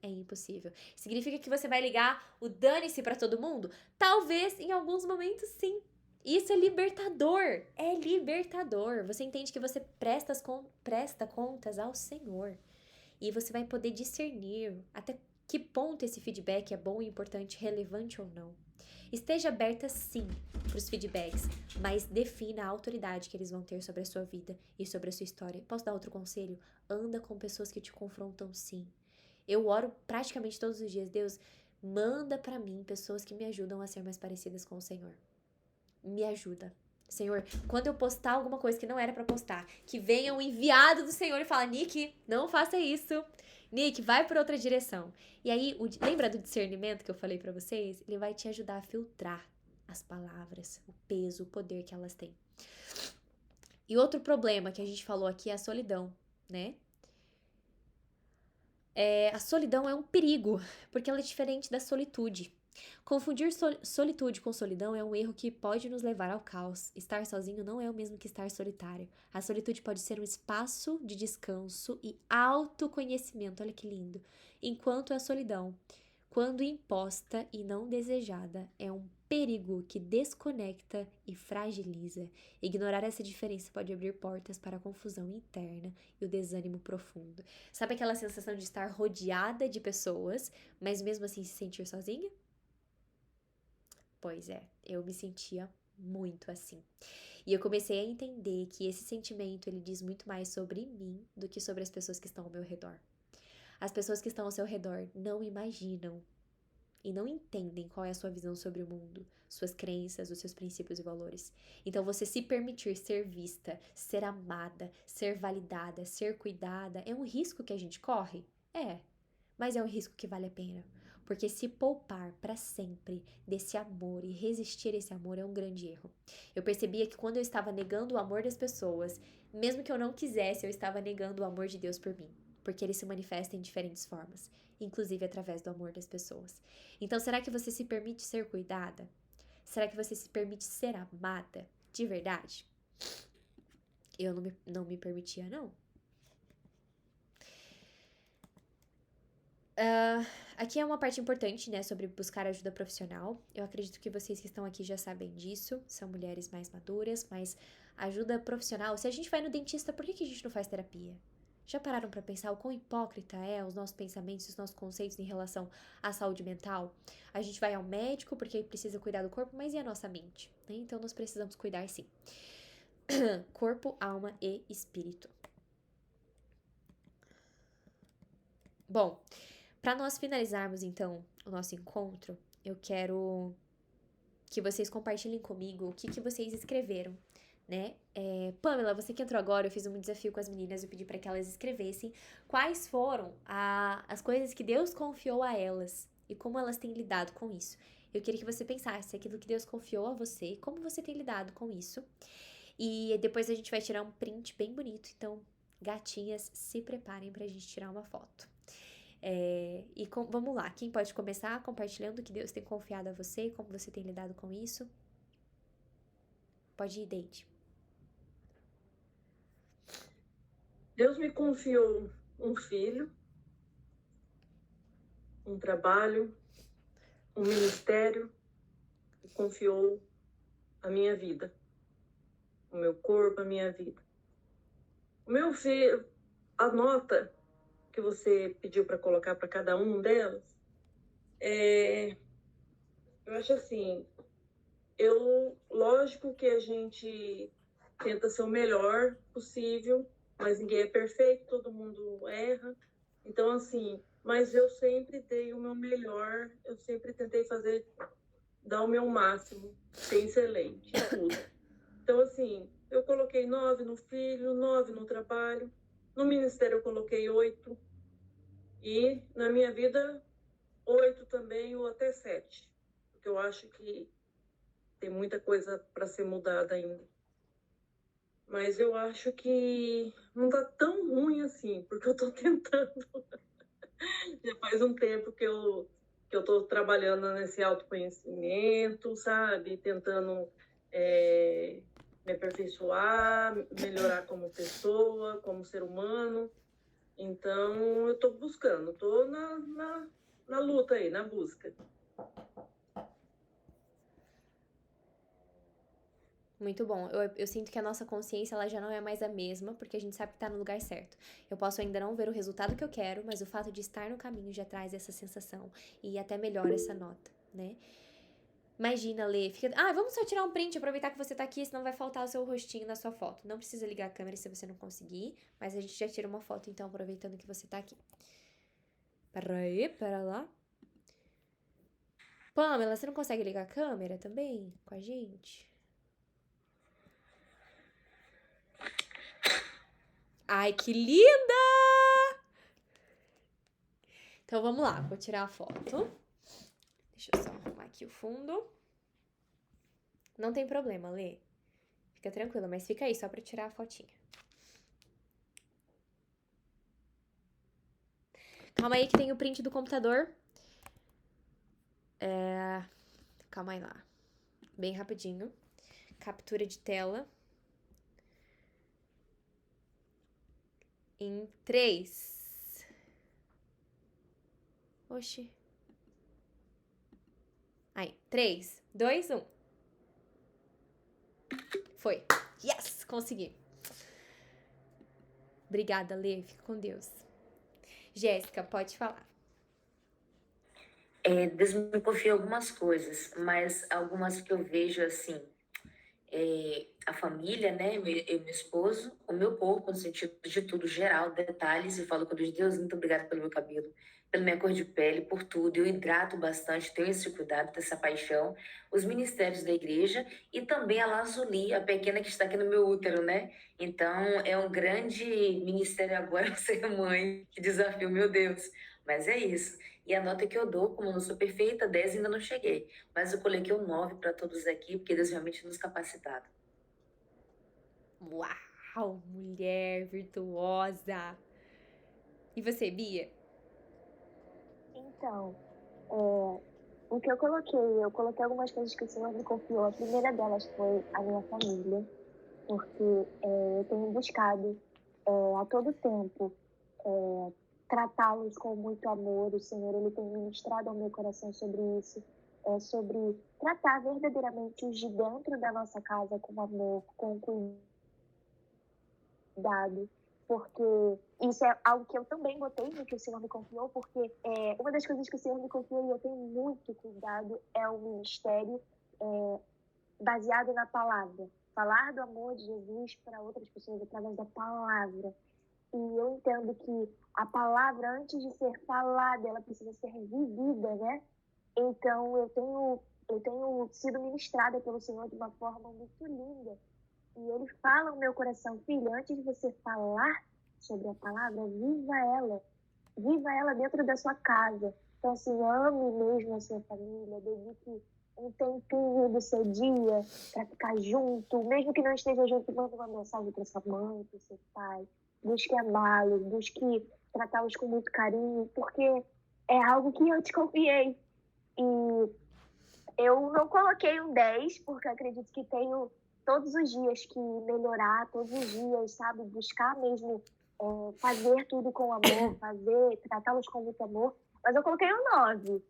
É impossível. Significa que você vai ligar o dane-se pra todo mundo? Talvez em alguns momentos sim. Isso é libertador. É libertador. Você entende que você presta contas ao Senhor. E você vai poder discernir até que ponto esse feedback é bom, importante, relevante ou não. Esteja aberta sim para os feedbacks, mas defina a autoridade que eles vão ter sobre a sua vida e sobre a sua história. Posso dar outro conselho? Anda com pessoas que te confrontam sim. Eu oro praticamente todos os dias. Deus, manda pra mim pessoas que me ajudam a ser mais parecidas com o Senhor. Me ajuda. Senhor, quando eu postar alguma coisa que não era pra postar, que venha um enviado do Senhor e fala: Nick, não faça isso. Nick, vai por outra direção. E aí, lembra do discernimento que eu falei pra vocês? Ele vai te ajudar a filtrar as palavras, o peso, o poder que elas têm. E outro problema que a gente falou aqui é a solidão, né? A solidão é um perigo, porque ela é diferente da solitude. Confundir solitude com solidão é um erro que pode nos levar ao caos. Estar sozinho não é o mesmo que estar solitário. A solitude pode ser um espaço de descanso e autoconhecimento, olha que lindo. Enquanto a solidão, quando imposta e não desejada, é um perigo que desconecta e fragiliza. Ignorar essa diferença pode abrir portas para a confusão interna e o desânimo profundo. Sabe aquela sensação de estar rodeada de pessoas, mas mesmo assim se sentir sozinha? Pois é, eu me sentia muito assim. E eu comecei a entender que esse sentimento, ele diz muito mais sobre mim do que sobre as pessoas que estão ao meu redor. As pessoas que estão ao seu redor não imaginam e não entendem qual é a sua visão sobre o mundo, suas crenças, os seus princípios e valores. Então, você se permitir ser vista, ser amada, ser validada, ser cuidada, é um risco que a gente corre? É, mas é um risco que vale a pena. Porque se poupar para sempre desse amor e resistir a esse amor é um grande erro. Eu percebia que quando eu estava negando o amor das pessoas, mesmo que eu não quisesse, eu estava negando o amor de Deus por mim. Porque ele se manifesta em diferentes formas, inclusive através do amor das pessoas. Então, será que você se permite ser cuidada? Será que você se permite ser amada de verdade? Eu não me permitia, não. Aqui é uma parte importante, né, sobre buscar ajuda profissional. Eu acredito que vocês que estão aqui já sabem disso, são mulheres mais maduras, mas ajuda profissional. Se a gente vai no dentista, por que a gente não faz terapia? Já pararam pra pensar o quão hipócrita é os nossos pensamentos, os nossos conceitos em relação à saúde mental? A gente vai ao médico porque precisa cuidar do corpo, mas e a nossa mente? Né? Então nós precisamos cuidar sim. Corpo, alma e espírito. Bom, para nós finalizarmos, então, o nosso encontro, eu quero que vocês compartilhem comigo o que vocês escreveram, né? Pamela, você que entrou agora, eu fiz um desafio com as meninas, eu pedi para que elas escrevessem quais foram as coisas que Deus confiou a elas e como elas têm lidado com isso. Eu queria que você pensasse aquilo que Deus confiou a você, como você tem lidado com isso. E depois a gente vai tirar um print bem bonito, então, gatinhas, se preparem pra gente tirar uma foto. Vamos lá, quem pode começar compartilhando o que Deus tem confiado a você e como você tem lidado com isso? Pode ir, Deide. Deus me confiou um filho, um trabalho, um ministério, e confiou a minha vida, o meu corpo, a minha vida. O meu filho, a nota que você pediu para colocar para cada um delas, eu acho assim, lógico que a gente tenta ser o melhor possível, mas ninguém é perfeito, todo mundo erra. Então, assim, mas eu sempre dei o meu melhor, eu sempre tentei dar o meu máximo, ser excelente em tudo. Então, assim, eu coloquei 9 no filho, 9 no trabalho, no ministério eu coloquei 8, e na minha vida, 8 também, ou até 7, porque eu acho que tem muita coisa para ser mudada ainda. Mas eu acho que não tá tão ruim assim, porque eu tô tentando. Já faz um tempo que eu tô trabalhando nesse autoconhecimento, sabe? Tentando me aperfeiçoar, melhorar como pessoa, como ser humano. Então, eu tô buscando, tô na luta aí, na busca. Muito bom. Eu sinto que a nossa consciência ela já não é mais a mesma, porque a gente sabe que tá no lugar certo. Eu posso ainda não ver o resultado que eu quero, mas o fato de estar no caminho já traz essa sensação e até melhora essa nota, né? Imagina, Lê, vamos só tirar um print, aproveitar que você tá aqui, senão vai faltar o seu rostinho na sua foto. Não precisa ligar a câmera se você não conseguir, mas a gente já tira uma foto, então, aproveitando que você tá aqui. Pera lá. Pamela, você não consegue ligar a câmera também com a gente? Ai, que linda! Então, vamos lá, vou tirar a foto. Deixa eu só arrumar aqui o fundo. Não tem problema, Lê. Fica tranquila, mas fica aí só pra tirar a fotinha. Calma aí que tem o print do computador. Calma aí lá. Bem rapidinho. Captura de tela. Em 3. Oxi. Aí, 3, 2, 1. Foi. Yes! Consegui. Obrigada, Lê. Fica com Deus. Jéssica, pode falar. Deus me confiou algumas coisas, mas algumas que eu vejo assim, a família, né, eu e meu esposo, o meu corpo, no sentido de tudo, geral, detalhes, eu falo com Deus, muito obrigada pelo meu cabelo, pela minha cor de pele, por tudo, eu hidrato bastante, tenho esse cuidado, tenho essa paixão, os ministérios da igreja e também a Lazuli, a pequena que está aqui no meu útero, né, então é um grande ministério agora ser mãe, que desafio, meu Deus, mas é isso, e a nota que eu dou, como não sou perfeita, 10 ainda não cheguei, mas eu coloquei um 9 para todos aqui, porque Deus realmente nos capacitado. Uau, mulher virtuosa. E você, Bia? Então, o que eu coloquei algumas coisas que o Senhor me confiou. A primeira delas foi a minha família, porque eu tenho buscado a todo tempo tratá-los com muito amor. O Senhor, ele tem ministrado ao meu coração sobre isso, sobre tratar verdadeiramente os de dentro da nossa casa com amor, com cuidado, porque isso é algo que eu também botei no que o Senhor me confiou, porque uma das coisas que o Senhor me confiou e eu tenho muito cuidado é o ministério baseado na palavra. Falar do amor de Jesus para outras pessoas através da palavra. E eu entendo que a palavra, antes de ser falada, ela precisa ser vivida, né? Então, eu tenho sido ministrada pelo Senhor de uma forma muito linda. E ele fala no meu coração, filha, antes de você falar sobre a palavra, viva ela. Viva ela dentro da sua casa. Então, assim, ame mesmo a sua família, dedique um tempinho do seu dia para ficar junto, mesmo que não esteja junto, manda uma mensagem para sua mãe, para seu pai. Busque amá-los, busque tratá-los com muito carinho, porque é algo que eu te confiei. E eu não coloquei um 10, porque acredito que tenho todos os dias que melhorar, todos os dias, sabe? Buscar mesmo fazer tudo com amor, tratá-los com muito amor. Mas eu coloquei um 9.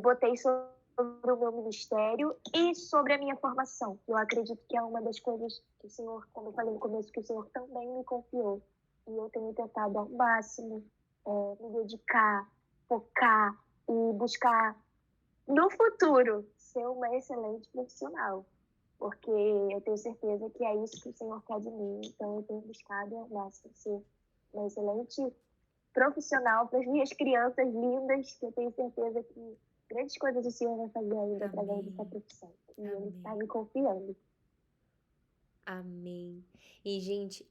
Botei sobre o meu ministério e sobre a minha formação. Eu acredito que é uma das coisas que o Senhor, como eu falei no começo, que o Senhor também me confiou. E eu tenho tentado ao máximo me dedicar, focar e buscar, no futuro, ser uma excelente profissional. Porque eu tenho certeza que é isso que o Senhor quer de mim. Então, eu tenho buscado ao máximo ser uma excelente profissional para as minhas crianças lindas, que eu tenho certeza que grandes coisas o Senhor vai fazer ainda através dessa profissão. E Ele está me confiando. Amém. E, gente...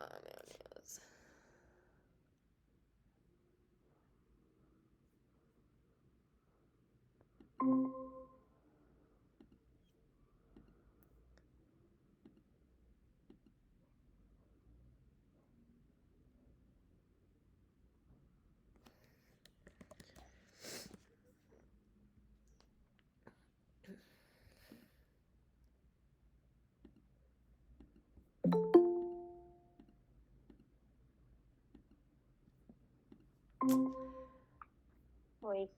Oh, meu Deus. Foi.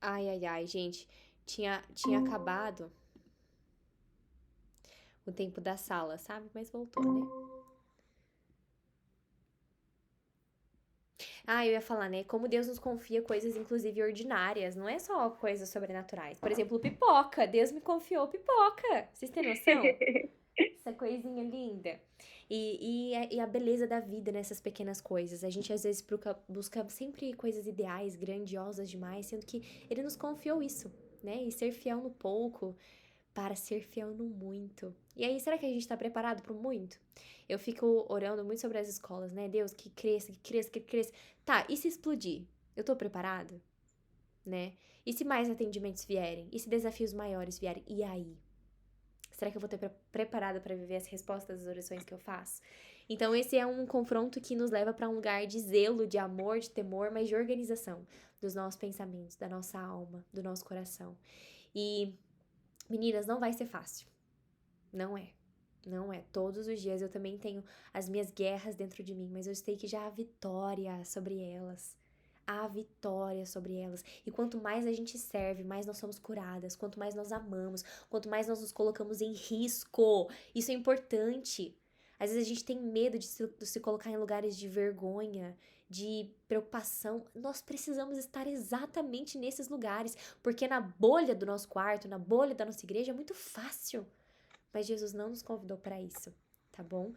Ai, gente. Tinha acabado o tempo da sala, sabe? Mas voltou, né? Eu ia falar, né? Como Deus nos confia coisas, inclusive, ordinárias. Não é só coisas sobrenaturais. Por exemplo, pipoca. Deus me confiou pipoca. Vocês têm noção? Essa coisinha linda. E a beleza da vida nessas pequenas coisas. A gente, às vezes, busca sempre coisas ideais, grandiosas demais, sendo que Ele nos confiou isso, né? E ser fiel no pouco para ser fiel no muito. E aí, será que a gente tá preparado pro muito? Eu fico orando muito sobre as escolas, né? Deus, que cresça, que cresça, que cresça. Tá, e se explodir? Eu tô preparado? Né? E se mais atendimentos vierem? E se desafios maiores vierem? E aí? Será que eu vou ter preparada para viver as respostas das orações que eu faço? Então, esse é um confronto que nos leva para um lugar de zelo, de amor, de temor, mas de organização dos nossos pensamentos, da nossa alma, do nosso coração. E, meninas, não vai ser fácil. Não é. Não é. Todos os dias eu também tenho as minhas guerras dentro de mim, mas eu sei que já há vitória sobre elas. a vitória sobre elas. E quanto mais a gente serve, mais nós somos curadas. Quanto mais nós amamos, quanto mais nós nos colocamos em risco. Isso é importante. Às vezes a gente tem medo de se colocar em lugares de vergonha, de preocupação. Nós precisamos estar exatamente nesses lugares, porque na bolha do nosso quarto, na bolha da nossa igreja é muito fácil. Mas Jesus não nos convidou para isso, tá bom?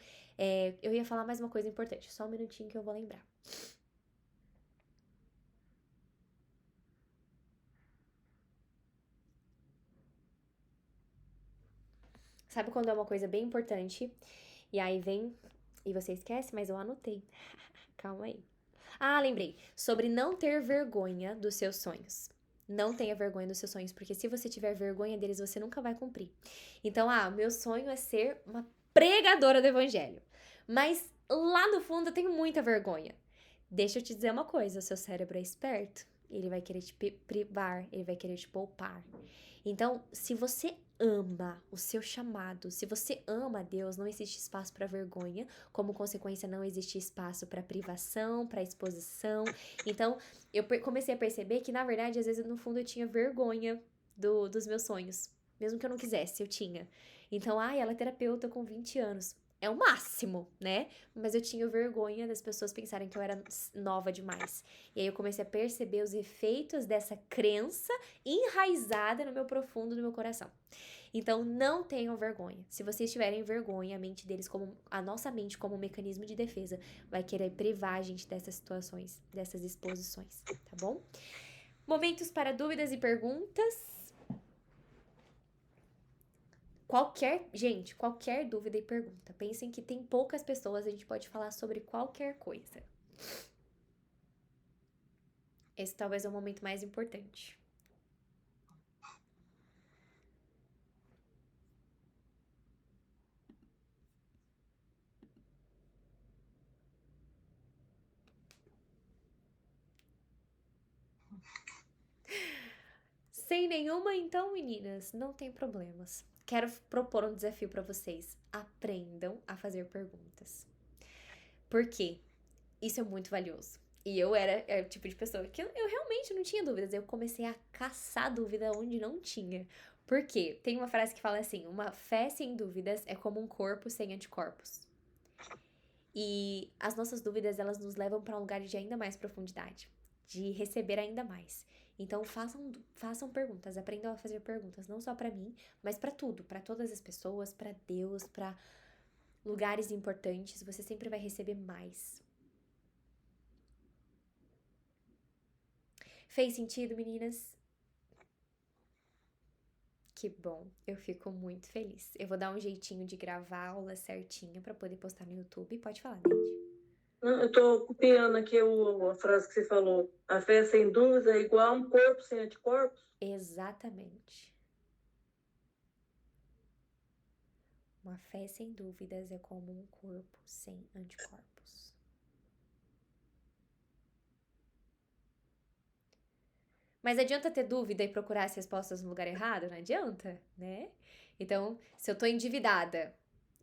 Eu ia falar mais uma coisa importante, só um minutinho que eu vou lembrar. Sabe quando é uma coisa bem importante e aí vem e você esquece, mas eu anotei. Calma aí. Ah, lembrei. Sobre não ter vergonha dos seus sonhos. Não tenha vergonha dos seus sonhos, porque se você tiver vergonha deles, você nunca vai cumprir. Então, meu sonho é ser uma pregadora do evangelho. Mas lá no fundo eu tenho muita vergonha. Deixa eu te dizer uma coisa, o seu cérebro é esperto. Ele vai querer te privar, ele vai querer te poupar. Então, se você ama o seu chamado, se você ama Deus, não existe espaço para vergonha, como consequência não existe espaço para privação, para exposição. Então, eu comecei a perceber que, na verdade, às vezes, no fundo, eu tinha vergonha dos meus sonhos. Mesmo que eu não quisesse, eu tinha. Então, ela é terapeuta com 20 anos. É o máximo, né? Mas eu tinha vergonha das pessoas pensarem que eu era nova demais. E aí eu comecei a perceber os efeitos dessa crença enraizada no meu profundo do meu coração. Então, não tenham vergonha. Se vocês tiverem vergonha, a nossa mente como um mecanismo de defesa, vai querer privar a gente dessas situações, dessas exposições, tá bom? Momentos para dúvidas e perguntas. Qualquer dúvida e pergunta. Pensem que tem poucas pessoas, a gente pode falar sobre qualquer coisa. Esse talvez é o momento mais importante. Sem nenhuma, então, meninas, não tem problemas. Quero propor um desafio para vocês. Aprendam a fazer perguntas. Por quê? Isso é muito valioso. E eu era o tipo de pessoa que eu realmente não tinha dúvidas. Eu comecei a caçar dúvida onde não tinha. Por quê? Tem uma frase que fala assim: uma fé sem dúvidas é como um corpo sem anticorpos. E as nossas dúvidas, elas nos levam para um lugar de ainda mais profundidade, de receber ainda mais. Então, façam perguntas, aprendam a fazer perguntas, não só para mim, mas para tudo, para todas as pessoas, para Deus, para lugares importantes. Você sempre vai receber mais. Fez sentido, meninas? Que bom, eu fico muito feliz. Eu vou dar um jeitinho de gravar a aula certinha para poder postar no YouTube. Pode falar, Neide. Não, eu tô copiando aqui a frase que você falou. A fé sem dúvida é igual a um corpo sem anticorpos? Exatamente. Uma fé sem dúvidas é como um corpo sem anticorpos. Mas adianta ter dúvida e procurar as respostas no lugar errado? Não adianta, né? Então, se eu tô endividada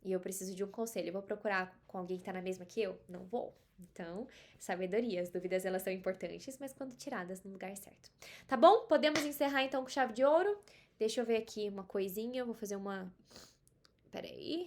e eu preciso de um conselho, eu vou procurar com alguém que tá na mesma que eu? Não vou. Então, sabedoria, as dúvidas elas são importantes, mas quando tiradas no lugar certo. Tá bom? Podemos encerrar então com chave de ouro? Deixa eu ver aqui uma coisinha, eu vou fazer uma... Peraí.